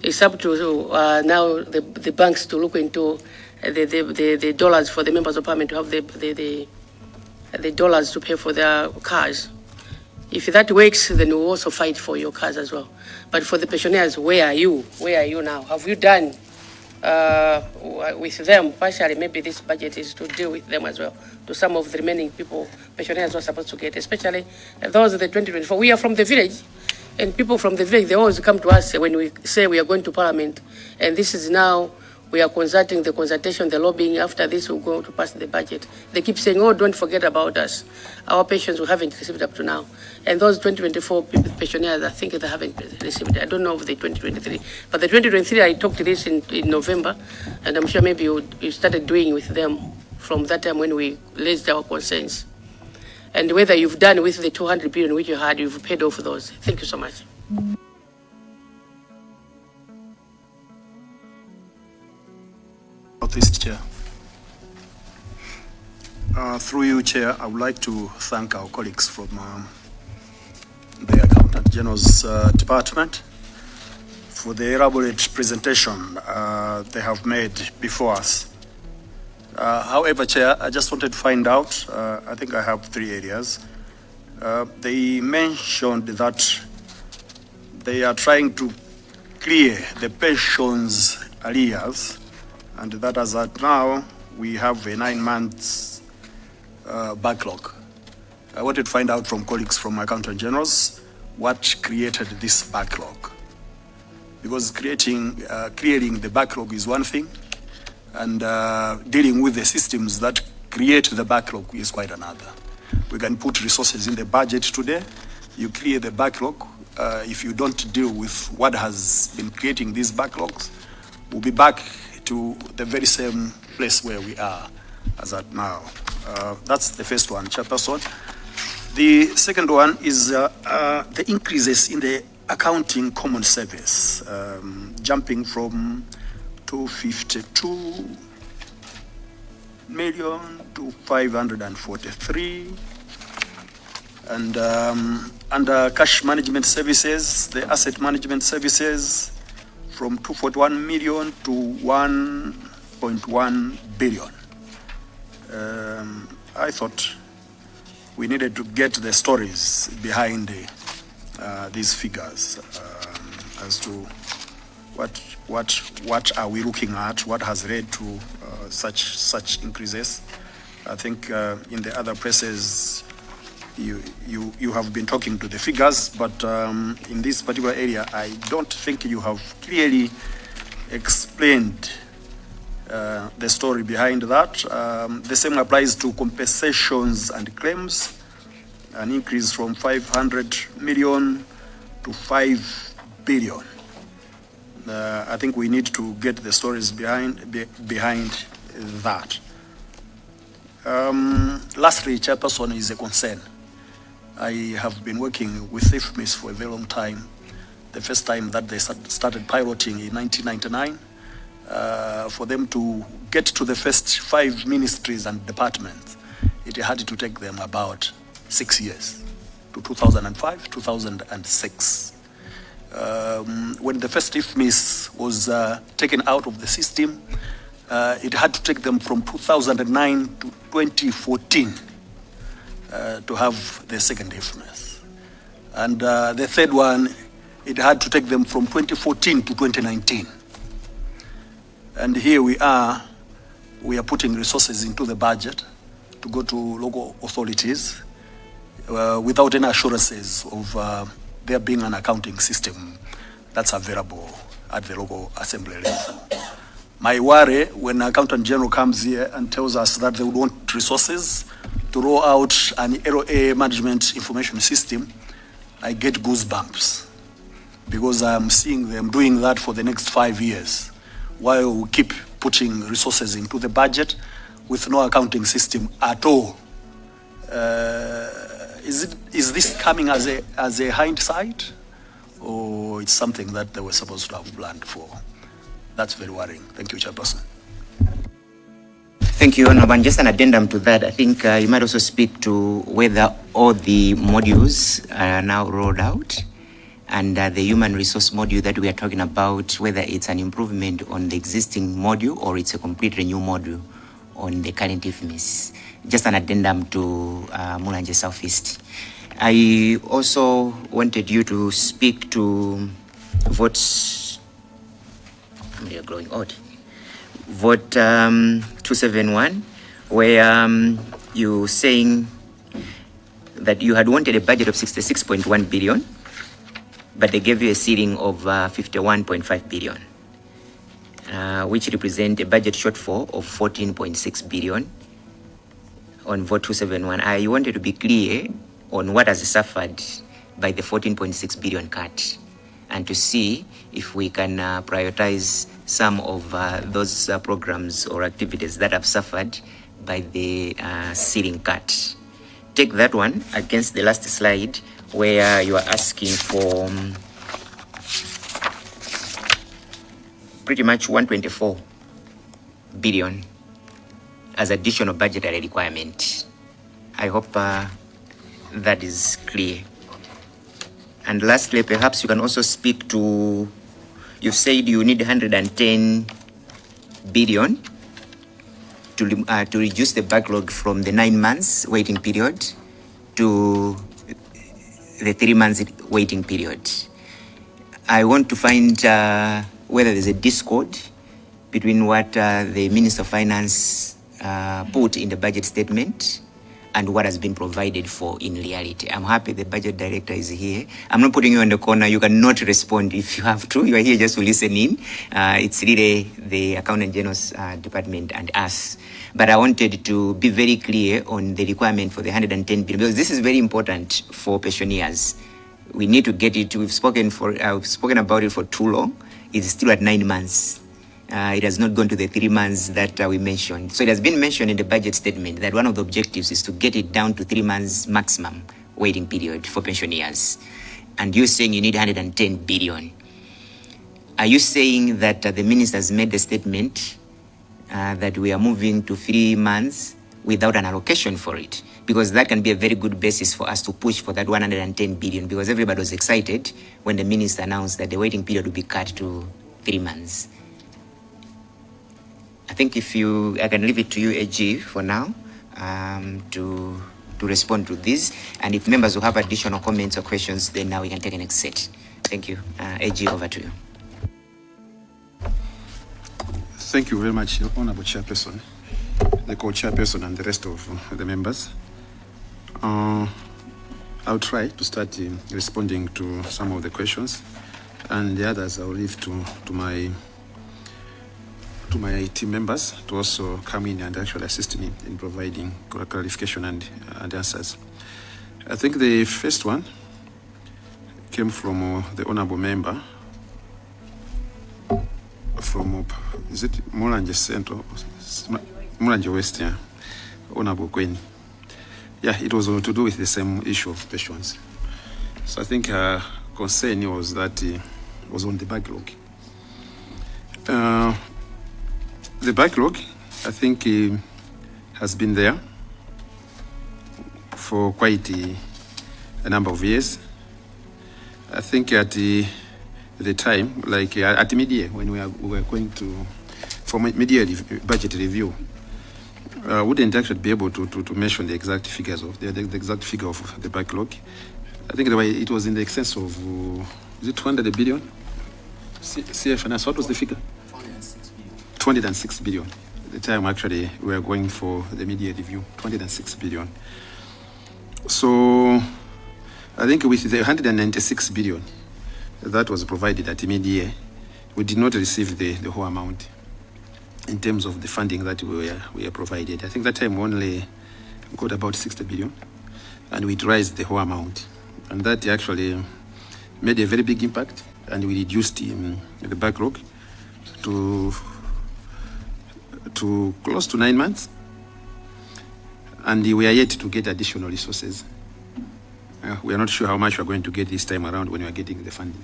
It's up to now the banks to look into the dollars for the members of parliament to have the dollars to pay for their cars. If that works, then we'll also fight for your cars as well. But for the pensioners, where are you? Where are you now? Have you done with them? Partially, maybe this budget is to deal with them as well, to some of the remaining people, pensioners who are supposed to get, especially those of the 2024. We are from the village, and people from the village, they always come to us when we say we are going to parliament, and this is now, we are consulting the consultation, the lobbying. After this, we'll go to pass the budget. They keep saying, oh, don't forget about us. Our pensions we haven't received up to now. And those 2024 pensioners, I think they haven't received it. I don't know of the 2023. But the 2023, I talked to this in November, and I'm sure maybe you started doing with them from that time when we raised our concerns. And whether you've done with the 200 billion which you had, you've paid off those. Thank you so much. Southeast Chair. Through you, Chair, I would like to thank our colleagues from the Accountant General's Department for the elaborate presentation they have made before us. However, Chair, I just wanted to find out, I think I have 3 areas. They mentioned that they are trying to clear the pensions arrears, and that as at now, we have a 9 months backlog. I wanted to find out from colleagues from Accountant Generals what created this backlog. Because clearing the backlog is one thing, and dealing with the systems that create the backlog is quite another. We can put resources in the budget today, you clear the backlog. If you don't deal with what has been creating these backlogs, we'll be back to the very same place where we are as at now. That's the first one, Chairperson. The second one is the increases in the accounting common service, jumping from 252 million to 543. And under cash management services, the asset management services, from 241 million to 1.1 billion. I thought we needed to get the stories behind these figures as to what are we looking at, what has led to such increases. I think in the other places you have been talking to the figures, but in this particular area, I don't think you have clearly explained the story behind that. The same applies to compensations and claims, an increase from 500 million to 5 billion. I think we need to get the stories behind that. Lastly, Chairperson, is a concern. I have been working with IFMIS for a very long time. The first time that they started piloting in 1999, for them to get to the first 5 ministries and departments, it had to take them about 6 years, to 2005, 2006. When the first IFMIS was taken out of the system, it had to take them from 2009 to 2014 to have the second IFMIS. And the third one, it had to take them from 2014 to 2019. And here we are putting resources into the budget to go to local authorities without any assurances of there being an accounting system that's available at the local assembly level. My worry when Accountant General comes here and tells us that they would want resources to roll out an LOA management information system, I get goosebumps because I'm seeing them doing that for the next 5 years while we keep putting resources into the budget with no accounting system at all. Is this coming as a hindsight, or it's something that they were supposed to have planned for? That's very worrying. Thank you, Chairperson. Thank you, Honorable. And just an addendum to that, I think you might also speak to whether all the modules are now rolled out and the human resource module that we are talking about, whether it's an improvement on the existing module or it's a completely new module on the current IFMIS. Just an addendum to Mulanje Southeast. I also wanted you to speak to votes. You're growing old. Vote 271, where you saying that you had wanted a budget of 66.1 billion, but they gave you a ceiling of 51.5 billion, which represent a budget shortfall of 14.6 billion on vote 271. I wanted to be clear on what has suffered by the 14.6 billion cut, and to see if we can prioritize some of those programs or activities that have suffered by the ceiling cut. Take that one against the last slide, where you are asking for pretty much 124 billion as additional budgetary requirement. I hope that is clear. And lastly, perhaps you can also speak to, you've said you need 110 billion to reduce the backlog from the 9 months waiting period to the 3 months waiting period. I want to find whether there's a discord between what the Minister of Finance put in the budget statement and what has been provided for in reality. I'm happy the budget director is here. I'm not putting you on the corner. You cannot respond if you have to. You are here just to listen in. It's really the Accountant General's department and us. But I wanted to be very clear on the requirement for the 110 billion, because this is very important for pensioners. We need to get it. We've spoken about it for too long. It's still at 9 months. It has not gone to the 3 months that we mentioned. So it has been mentioned in the budget statement that one of the objectives is to get it down to 3 months maximum waiting period for pensioners. And you're saying you need 110 billion. Are you saying that the minister has made the statement that we are moving to 3 months without an allocation for it? Because that can be a very good basis for us to push for that 110 billion, because everybody was excited when the minister announced that the waiting period would be cut to 3 months. I think I can leave it to you, AG, for now, to respond to this. And if members will have additional comments or questions, then now we can take a next set. Thank you. AG, over to you. Thank you very much, Honorable Chairperson, the co-chairperson, and the rest of the members. I'll try to start responding to some of the questions, and the others I'll leave to my team members to also come in and actually assist me in providing clarification and answers. I think the first one came from the honorable member from, is it Mulanje Central, Mulanje West, yeah, Honorable Gwen. Yeah, it was to do with the same issue of pensions. So I think her concern was that was on the backlog. The backlog, I think, has been there for quite a number of years. I think at the time, like at mid-year, when we were going for mid-year budget review, wouldn't actually be able to mention the exact figures of the exact figure of the backlog. I think it was in the excess of, is it 200 billion? CFNS, what was the figure? 206 billion. At the time, actually, we were going for the mid-year review, 206 billion. So I think with the 196 billion that was provided at mid-year, we did not receive the whole amount in terms of the funding that we were provided. I think that time we only got about 60 billion, and we raised the whole amount. And that actually made a very big impact, and we reduced the backlog to close to 9 months, and we are yet to get additional resources. We are not sure how much we are going to get this time around when we are getting the funding.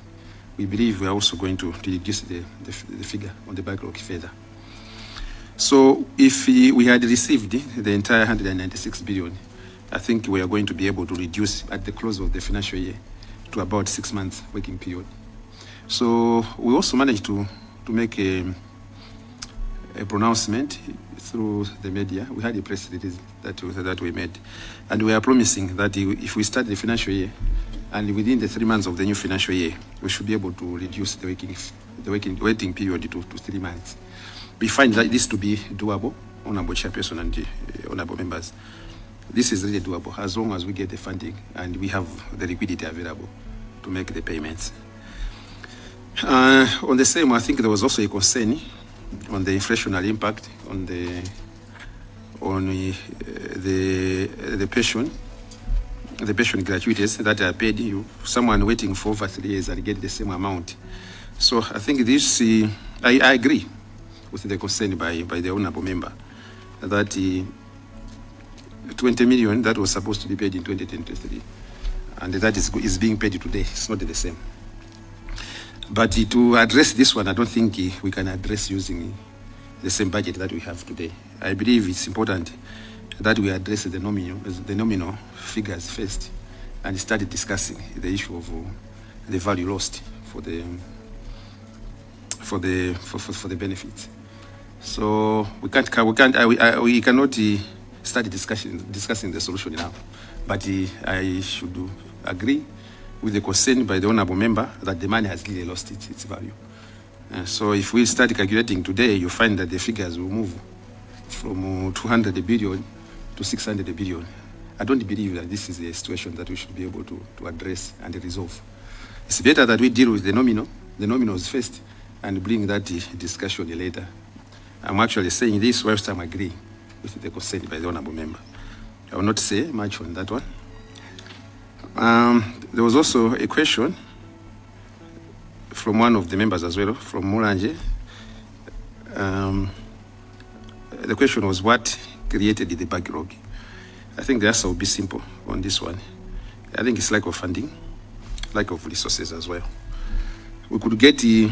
We believe we are also going to reduce the figure on the backlog further. So if we had received the entire 196 billion, I think we are going to be able to reduce at the close of the financial year to about 6 months working period. So we also managed to make a pronouncement through the media. We had a press release that we made, and we are promising that if we start the financial year, and within the 3 months of the new financial year, we should be able to reduce the waiting period to 3 months. We find that this to be doable, Honorable Chairperson and Honorable Members. This is really doable as long as we get the funding and we have the liquidity available to make the payments. On the same, I think there was also a concern on the inflationary impact on the pension gratuities that are paid. Someone waiting for over 3 years and get the same amount. So I think this, I agree with the concern by the honorable member that 20 million that was supposed to be paid in 2023 and that is being paid today. It's not the same. But to address this one, I don't think we can address using the same budget that we have today. I believe it's important that we address the nominal figures first and start discussing the issue of the value lost for the benefits. So we cannot start discussing the solution now. But I should agree with the concern by the honorable member that the money has really lost its value. So if we start calculating today, you find that the figures will move from 200 billion to 600 billion. I don't believe that this is a situation that we should be able to address and resolve. It's better that we deal with the nominals first, and bring that discussion later. I'm actually saying this whilst I'm agreeing with the concern by the honorable member. I will not say much on that one. There was also a question from one of the members as well, from Mulanje. The question was, what created the backlog? I think the answer will be simple on this one. I think it's lack of funding, lack of resources as well. We could get the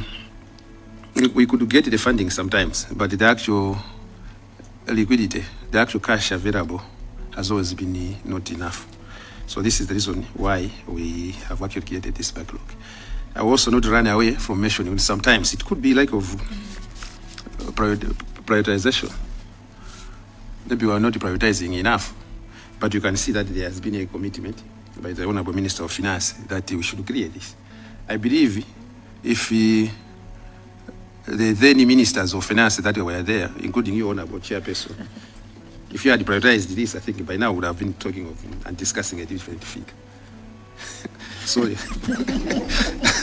funding sometimes, but the actual liquidity, the actual cash available has always been not enough. So this is the reason why we have actually created this backlog. I will also not run away from mentioning sometimes it could be like of prioritization. Maybe we are not prioritizing enough, but you can see that there has been a commitment by the Honorable Minister of Finance that we should create this. I believe if the then ministers of finance that were there, including you, Honorable Chairperson, if you had prioritized this, I think by now we would have been talking of and discussing a different figure. Sorry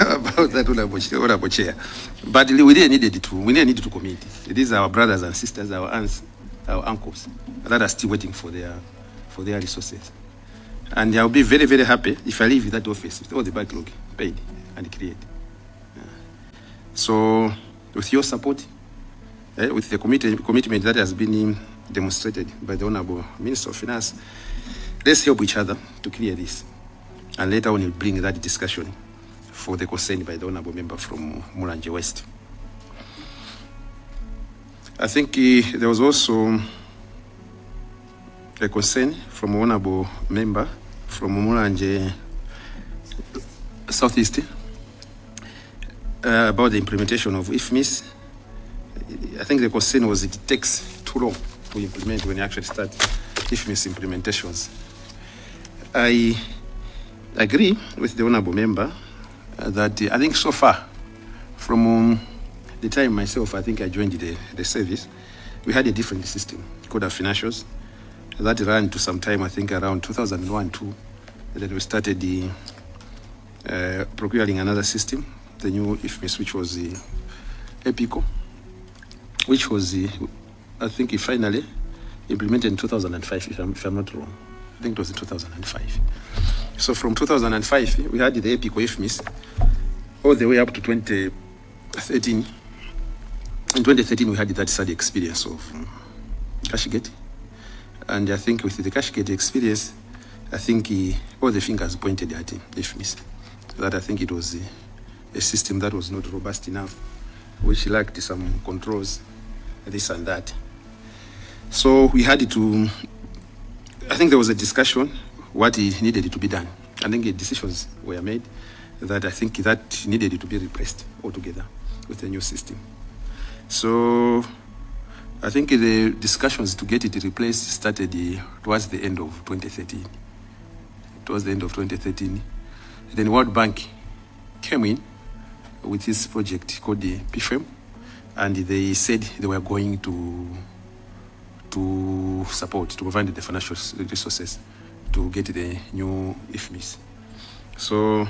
about that, Honorable Chair. But we really needed to commit. These are our brothers and sisters, our aunts, our uncles that are still waiting for their resources. And I'll be very, very happy if I leave that office with all the backlog paid and created. So, with your support, with the commitment that has been demonstrated by the Honorable Minister of Finance, let's help each other to clear this. And later on, we'll bring that discussion for the concern by the Honorable Member from Mulanje West. I think there was also a concern from Honorable Member from Mulanje Southeast about the implementation of IFMIS. I think the concern was it takes too long to implement when you actually start IFMIS implementations. I agree with the honorable member that I think so far, from the time myself, I think I joined the service, we had a different system called our financials that ran to some time, I think around 2001-2, that we started the procuring another system, the new IFMIS, which was the EPICO, which was I think finally implemented in 2005, if I'm not wrong. I think it was in 2005. So from 2005, we had the EPICO IFMIS all the way up to 2013. In 2013, we had that sad experience of Cashgate. And I think with the Cashgate experience, I think all the fingers pointed at IFMIS. That I think it was a system that was not robust enough, which lacked some controls, this and that. So we had to, I think there was a discussion what needed to be done. I think decisions were made that I think that needed to be replaced altogether with a new system. So I think the discussions to get it replaced started towards the end of 2013. Towards the end of 2013, then World Bank came in with this project called the PFM, and they said they were going to support, to provide the financial resources to get the new IFMIS. So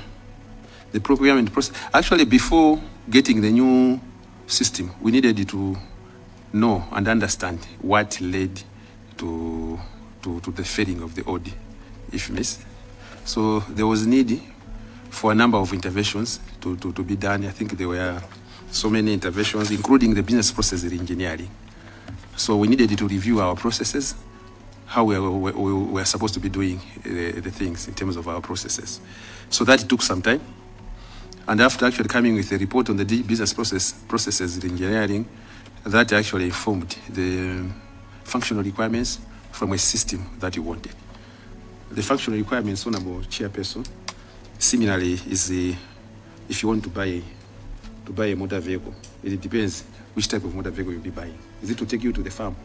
the procurement process, actually before getting the new system, we needed to know and understand what led to the failing of the old IFMIS. So there was need for a number of interventions to be done. I think there were so many interventions, including the business process engineering. So we needed to review our processes, how we were supposed to be doing the things in terms of our processes. So that took some time. And after actually coming with a report on the business processes engineering, that actually informed the functional requirements from a system that we wanted. The functional requirements, Honorable Chairperson, similarly is if you want to buy a motor vehicle, it depends which type of motor vehicle you'll be buying. Is it to take you to the farm?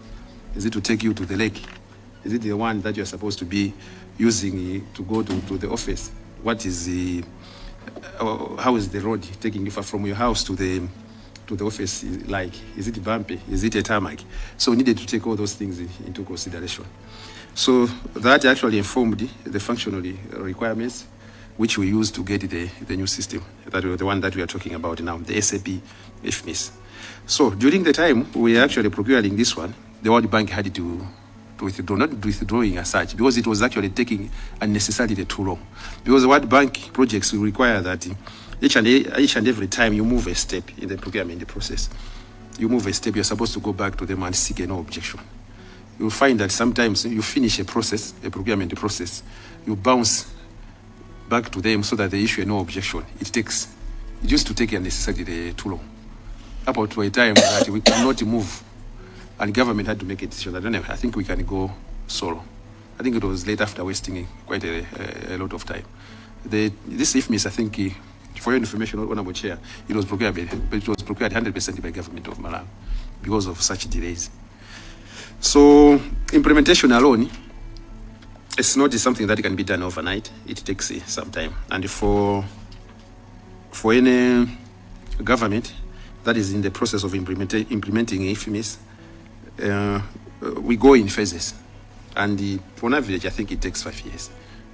Is it to take you to the lake? Is it the one that you're supposed to be using to go to the office? What is how is the road taking you from your house to the office like? Is it bumpy? Is it a tarmac? So we needed to take all those things into consideration. So that actually informed the functional requirements which we used to get the new system, the one that we are talking about now, the SAP IFMIS. So during the time we were actually procuring this one, the World Bank had to withdraw, not withdrawing as such, because it was actually taking unnecessarily too long. Because the World Bank projects require that each and every time you move a step in the procurement process, you move a step, you're supposed to go back to them and seek a no objection. You'll find that sometimes you finish a procurement process, you bounce back to them so that they issue a no objection. It used to take unnecessarily too long. About to a time that we could not move, and government had to make a decision that I think we can go solo. I think it was late after wasting quite a lot of time. This IFMIS, I think, for your information, Honorable Chair, it was procured 100% by government of Malawi because of such delays. So implementation alone, it's not something that can be done overnight. It takes some time. And for any government that is in the process of implementing IFMIS, we go in phases. And on average, I think it takes 5 years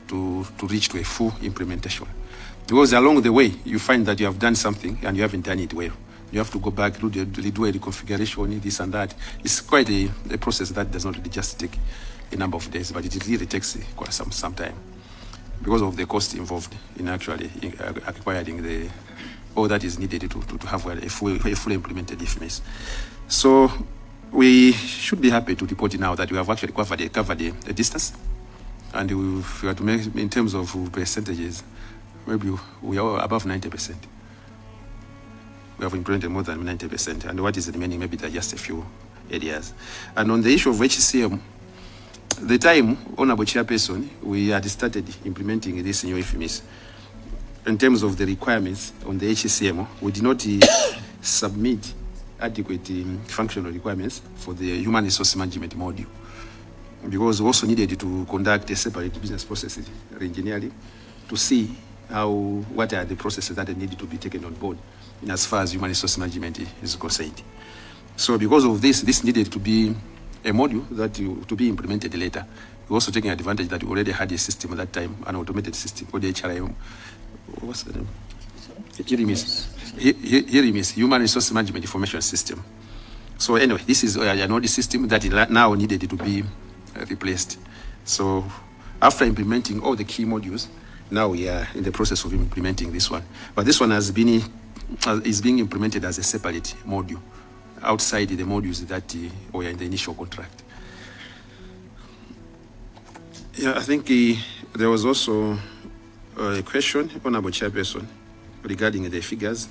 to reach to a full implementation. Because along the way, you find that you have done something and you haven't done it well. You have to go back, do a reconfiguration, this and that. It's quite a process that does not really just take a number of days, but it really takes quite some time because of the cost involved in actually acquiring all that is needed to have a fully implemented IFMIS. So we should be happy to report now that we have actually covered the distance, and if we are to make in terms of percentages, maybe we are above 90%. We have implemented more than 90%, and what is remaining, maybe there are just a few areas. And on the issue of HCM, the time, Honorable Chairperson, we had started implementing this new IFMIS. In terms of the requirements on the HCM, we did not submit adequate functional requirements for the human resource management module, because we also needed to conduct a separate business process engineering to see what are the processes that needed to be taken on board in as far as human resource management is concerned. So because of this needed to be a module to be implemented later. We're also taking advantage that we already had a system at that time, an automated system called the HRIM. What's the name? HRIMIS, Human Resource Management Information System. So anyway, this is an old system that now needed to be replaced. So after implementing all the key modules, now we are in the process of implementing this one. But this one is being implemented as a separate module outside the modules that were in the initial contract. Yeah, I think there was also a question, Honorable Chairperson, regarding the figures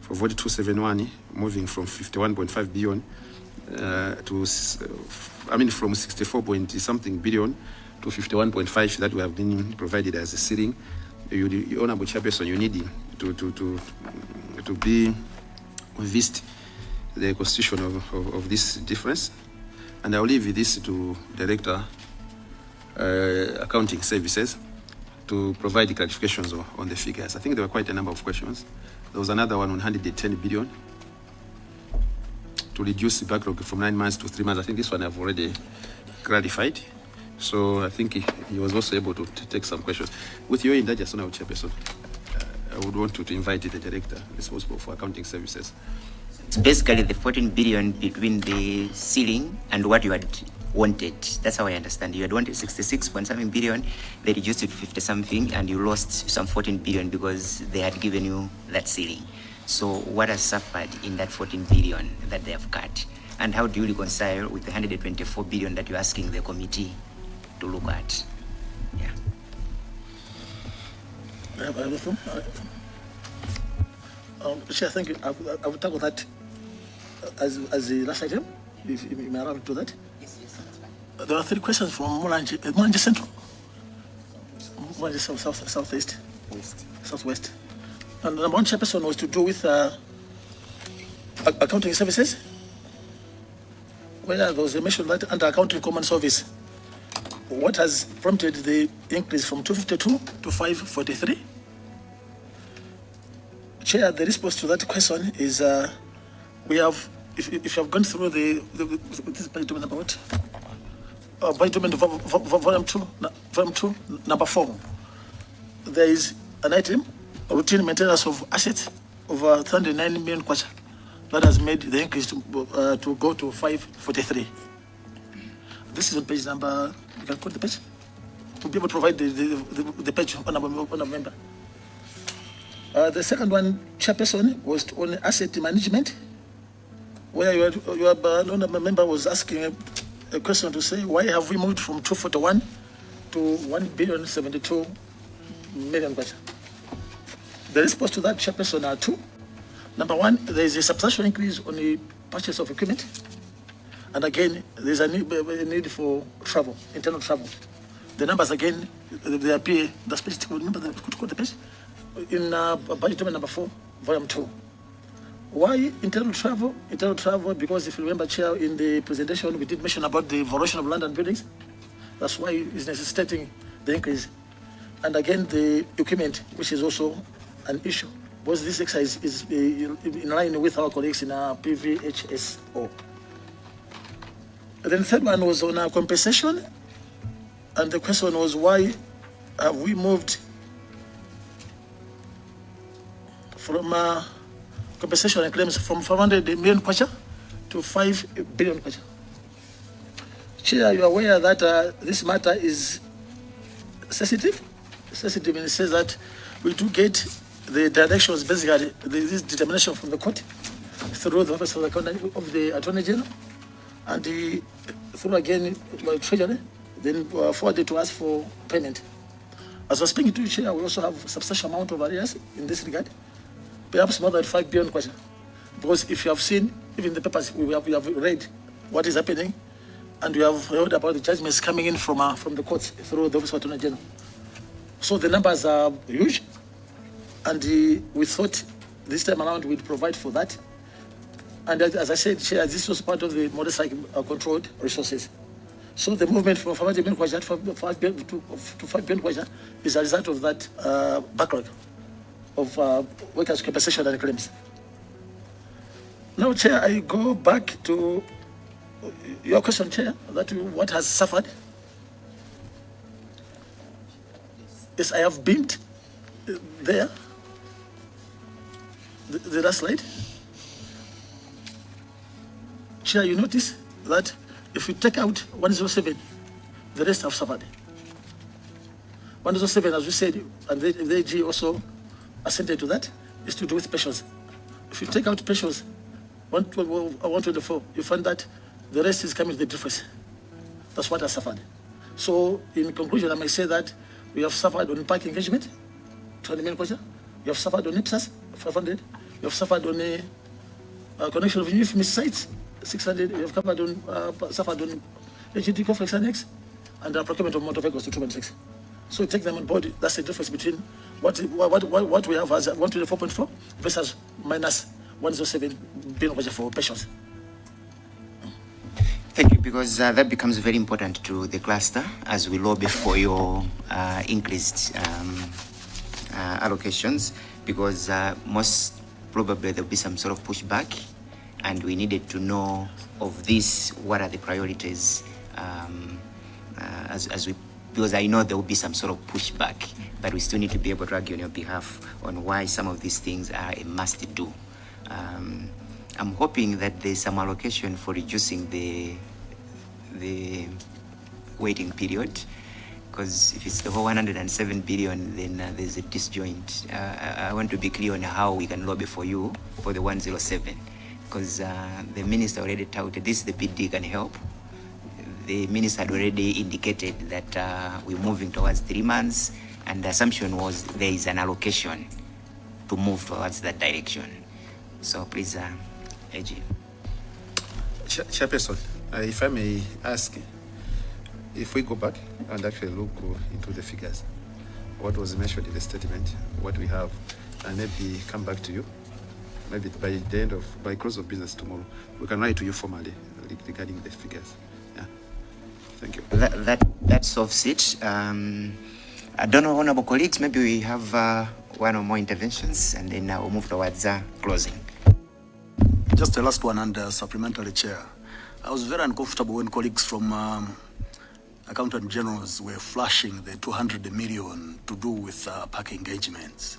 for vote 271, moving from 51.5 billion from 64 point something billion to 51.5 that we have been provided as a ceiling. you Honorable Chairperson, you need to be convinced the constitution of this difference. And I'll leave this to Director Accounting Services to provide the clarifications on the figures. I think there were quite a number of questions. There was another one on 110 billion to reduce the backlog from 9 months to 3 months. I think this one I've already clarified. So I think he was also able to take some questions. With your indulgence, Honorable Chairperson, I would want to invite the Director responsible for accounting services. It's basically the 14 billion between the ceiling and what you had wanted. That's how I understand. You had wanted 66.something billion, they reduced it to 50 something, and you lost some 14 billion because they had given you that ceiling. So what has suffered in that 14 billion that they have cut? And how do you reconcile with the 124 billion that you're asking the committee to look at? Yeah. Chair, thank you. I will tackle that as the last item, if you may allow me to do that. Yes, that's fine. There are 3 questions from Mulanje Central, Mulanje Southeast, Southwest. And number 1 chairperson was to do with accounting services, where there was a mention that under accounting common service, what has prompted the increase from 252 to 543? Chair, the response to that question is we have, if you have gone through this budget document number what? Budget document volume 2, number 4. There is an item, routine maintenance of assets over 39 million kwacha. That has made the increase to go to 543. This is on page number, you can put the page? To be able to provide the page on a member. The second one, chairperson, was on asset management, where your member was asking a question to say, why have we moved from 241 to 1,072 million kwacha? The response to that, chairperson, are 2. Number 1, there is a substantial increase on the purchase of equipment. And again, there's a need for travel, internal travel. The numbers again, they appear, the specific, remember the page? In budget document number 4, volume 2. Why internal travel? Internal travel, because if you remember, Chair, in the presentation, we did mention about the valuation of land and buildings. That's why it's necessitating the increase. And again, the equipment, which is also an issue, because this exercise is in line with our colleagues in our PVHSO. And then the third one was on compensation. And the question was, why have we moved from compensation and claims from 500 million kwacha to 5 billion kwacha? Chair, you are aware that this matter is sensitive? Sensitive, and it says that we do get the directions, basically, this determination from the court through the Office of the Attorney General, and through again by Treasury, then forwarded to us for payment. As we're speaking to you, Chair, we also have a substantial amount of arrears in this regard, perhaps more than 5 billion kwacha. Because if you have seen, even the papers, we have read what is happening, and we have heard about the judgments coming in from the courts through the Office of Attorney General. So the numbers are huge, and we thought this time around we'd provide for that. And as I said, Chair, this was part of the motorcycle controlled resources. So the movement from 5 billion kwacha to 5 billion kwacha is a result of that backlog of workers' compensation and claims. Now, Chair, I go back to your question, Chair, that what has suffered. Yes, I have beamed there, the last slide. Chair, you notice that if you take out 107, the rest have suffered. 107, as we said, and the AG also assented to that, is to do with pensions. If you take out pensions, 124, you find that the rest is coming to the difference. That's what has suffered. So, in conclusion, I may say that we have suffered on park engagement, 20 million kwacha. We have suffered on IPSAS, 500. We have suffered on a connection of IFMIS sites, 600. We have suffered on HDD complex annex, and the procurement of motor vehicles to 2.6. So we take them on board. That's the difference between what we have as 124.4 versus minus 107 billion budget for pensions. Thank you, because that becomes very important to the cluster as we lobby for your increased allocations, because most probably there'll be some sort of pushback, and we needed to know of this, what are the priorities as we, because I know there will be some sort of pushback, but we still need to be able to argue on your behalf on why some of these things are a must do. I'm hoping that there's some allocation for reducing the waiting period, because if it's the whole 107 billion, then there's a disjoint. I want to be clear on how we can lobby for you for the 107, because the minister already touted this, the PD can help. The minister had already indicated that we're moving towards 3 months, and the assumption was there is an allocation to move towards that direction. So please, AG. Chairperson, if I may ask, if we go back and actually look into the figures, what was mentioned in the statement, what we have, and maybe come back to you, maybe by the end of, by close of business tomorrow, we can write to you formally regarding the figures. Yeah, thank you. That solves it. I don't know, honorable colleagues, maybe we have one or more interventions, and then we'll move towards closing. Just the last one, and supplementary chair. I was very uncomfortable when colleagues from Accountant Generals were flashing the 200 million to do with park engagements.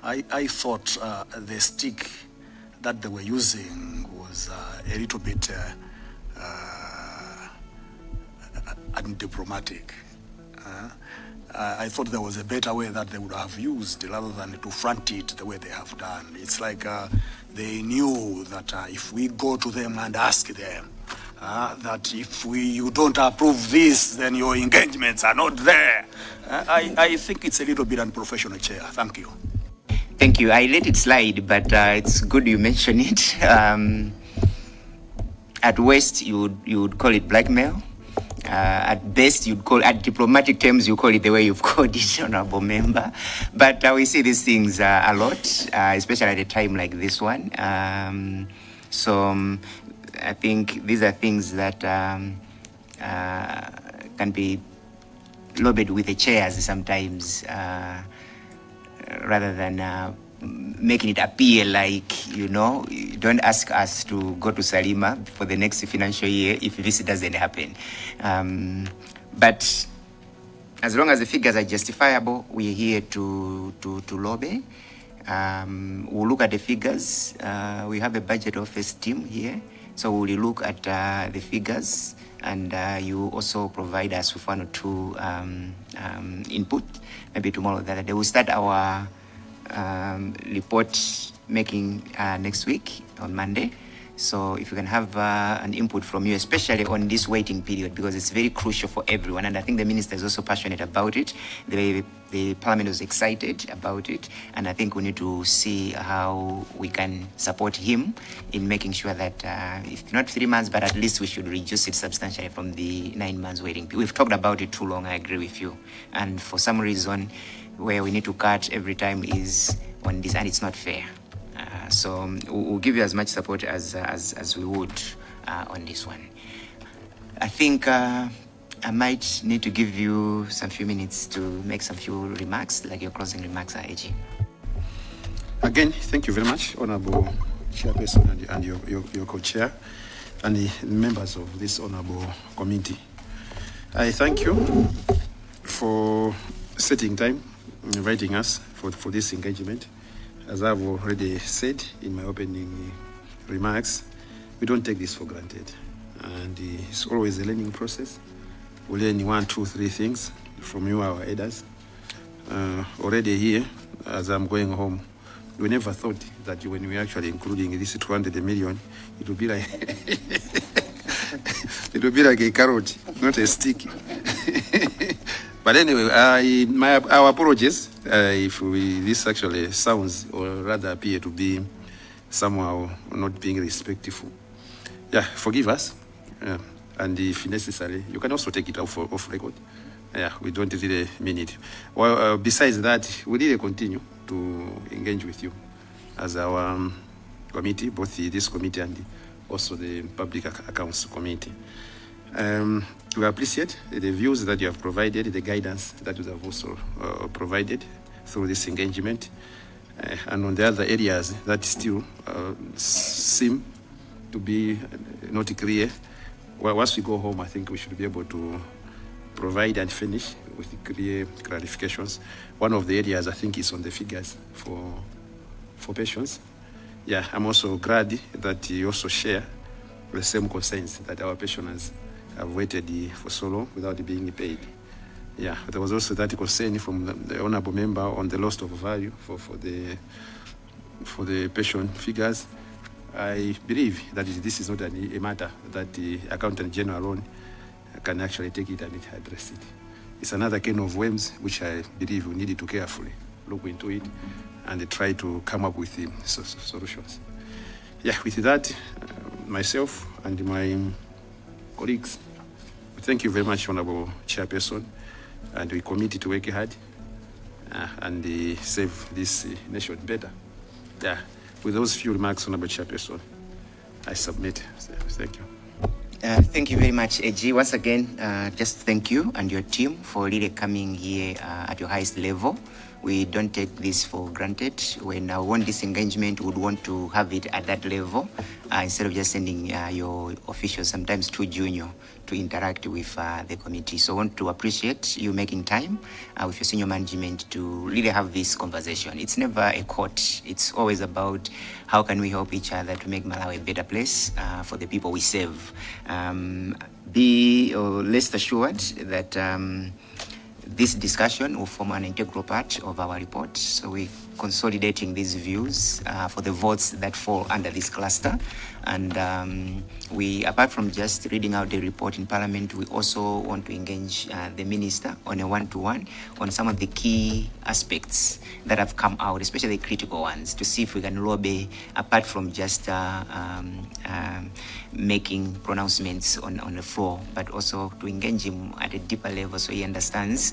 I thought the stick that they were using was a little bit undiplomatic. I thought there was a better way that they would have used rather than to front it the way they have done. It's like they knew that if we go to them and ask them that if you don't approve this, then your engagements are not there. I think it's a little bit unprofessional, Chair. Thank you. Thank you. I let it slide, but it's good you mention it. At worst, you would call it blackmail. At best, you'd call, at diplomatic terms, you call it the way you've called it, honorable member. But we see these things a lot, especially at a time like this one. So I think these are things that can be lobbied with the chairs sometimes, rather than making it appear like, you know, don't ask us to go to Salima for the next financial year if this doesn't happen. But as long as the figures are justifiable, we're here to lobby. We'll look at the figures. We have a budget office team here, so we'll look at the figures, and you also provide us with one or two input. Maybe tomorrow that they will start our report making next week on Monday. So if you can have an input from you, especially on this waiting period, because it's very crucial for everyone, and I think the minister is also passionate about it. The parliament was excited about it, and I think we need to see how we can support him in making sure that if not 3 months, but at least we should reduce it substantially from the 9 months waiting. We've talked about it too long, I agree with you. And for some reason, where we need to cut every time is on this, and it's not fair. So we'll give you as much support as we would on this one. I think I might need to give you some few minutes to make some few remarks, like your closing remarks, AG. Again, thank you very much, Honorable Chairperson and your co-chair, and the members of this Honorable Committee. I thank you for setting time, inviting us for this engagement. As I've already said in my opening remarks, we don't take this for granted. And it's always a learning process. We learn 1, 2, 3 things from you, our elders. Already here, as I'm going home, we never thought that when we're actually including this 200 million, it would be like it would be like a carrot, not a stick. But anyway, our apologies if this actually sounds, or rather appear to be somehow not being respectful. Yeah, forgive us. And if necessary, you can also take it off record. yeah, we don't really mean it. Well, besides that, we really continue to engage with you as our committee, both this committee and also the Public Accounts Committee. We appreciate the views that you have provided, the guidance that you have also provided through this engagement. And on the other areas that still seem to be not clear, well, once we go home, I think we should be able to provide and finish with clear clarifications. One of the areas I think is on the figures for pensions. Yeah, I'm also glad that you also share the same concerns that our pensioners have waited for so long without being paid. Yeah, there was also that concern from the honourable member on the loss of value for the pension figures. I believe that this is not a matter that the Accountant General alone can actually take it and address it. It's another kind of worms which I believe we needed to carefully look into it and try to come up with the solutions. Yeah, with that, myself and my colleagues, thank you very much, Honourable Chairperson, and we commit to work hard and save this nation better. Yeah, with those few remarks, Honourable Chairperson, I submit. Thank you. Thank you very much, AG. Once again, just thank you and your team for really coming here at your highest level. We don't take this for granted. When I want this engagement, we would want to have it at that level instead of just sending your officials, sometimes too junior, to interact with the committee. So I want to appreciate you making time with your senior management to really have this conversation. It's never a court. It's always about how can we help each other to make Malawi a better place for the people we serve. Be rest assured that this discussion will form an integral part of our report. So we're consolidating these views for the votes that fall under this cluster. And we, apart from just reading out the report in Parliament, we also want to engage the Minister on a one-to-one on some of the key aspects that have come out, especially the critical ones, to see if we can lobby, apart from just making pronouncements on the floor, but also to engage him at a deeper level so he understands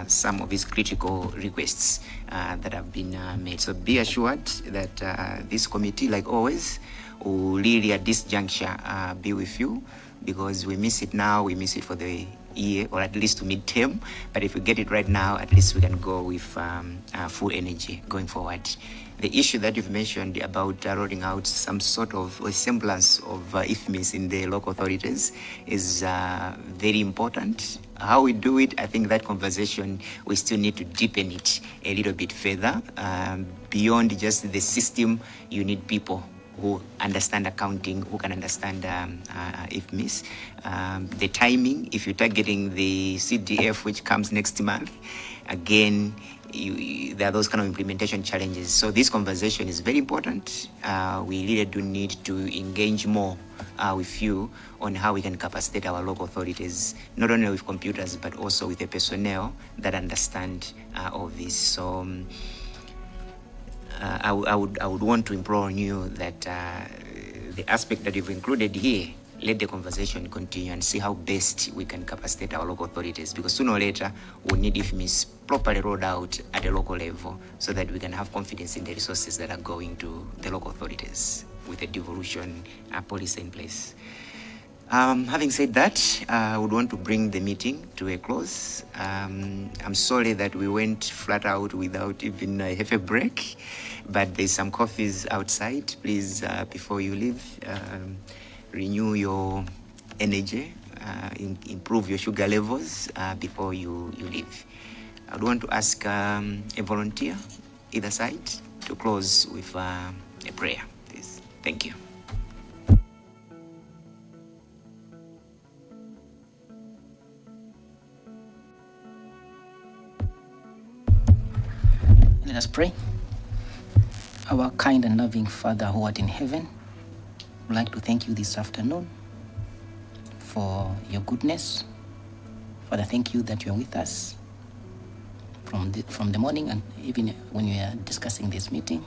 some of his critical requests that have been made. So be assured that this committee, like always, will really at this juncture be with you, because we miss it now, we miss it for the year, or at least to mid-term. But if we get it right now, at least we can go with full energy going forward. The issue that you've mentioned about rolling out some sort of a semblance of IFMIS in the local authorities is very important. How we do it, I think that conversation, we still need to deepen it a little bit further. Beyond just the system, you need people who understand accounting, who can understand IFMIS. The timing, if you're targeting the CDF, which comes next month, again, there are those kind of implementation challenges. So this conversation is very important. We really do need to engage more with you on how we can capacitate our local authorities, not only with computers, but also with the personnel that understand all this. So I would want to implore on you that the aspect that you've included here, let the conversation continue and see how best we can capacitate our local authorities, because sooner or later we'll need IFMIS properly rolled out at the local level so that we can have confidence in the resources that are going to the local authorities with a devolution policy in place. Having said that, I would want to bring the meeting to a close. I'm sorry that we went flat out without even have a break, but there's some coffees outside. Please, before you leave, renew your energy, improve your sugar levels before you leave. I would want to ask a volunteer, either side, to close with a prayer, please. Thank you. Let us pray. Our kind and loving Father who art in heaven, I'd like to thank you this afternoon for your goodness. Father, thank you that you are with us from the morning and even when we are discussing this meeting.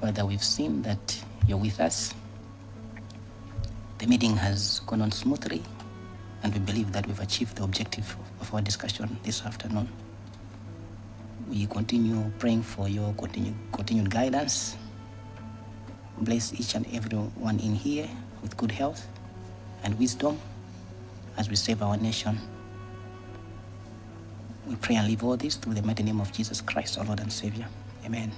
Father, we've seen that you're with us. The meeting has gone on smoothly. and we believe that we've achieved the objective of our discussion this afternoon. We continue praying for your continued guidance. Bless each and every one in here with good health and wisdom as we save our nation. We pray and leave all this through the mighty name of Jesus Christ, our Lord and Savior. Amen.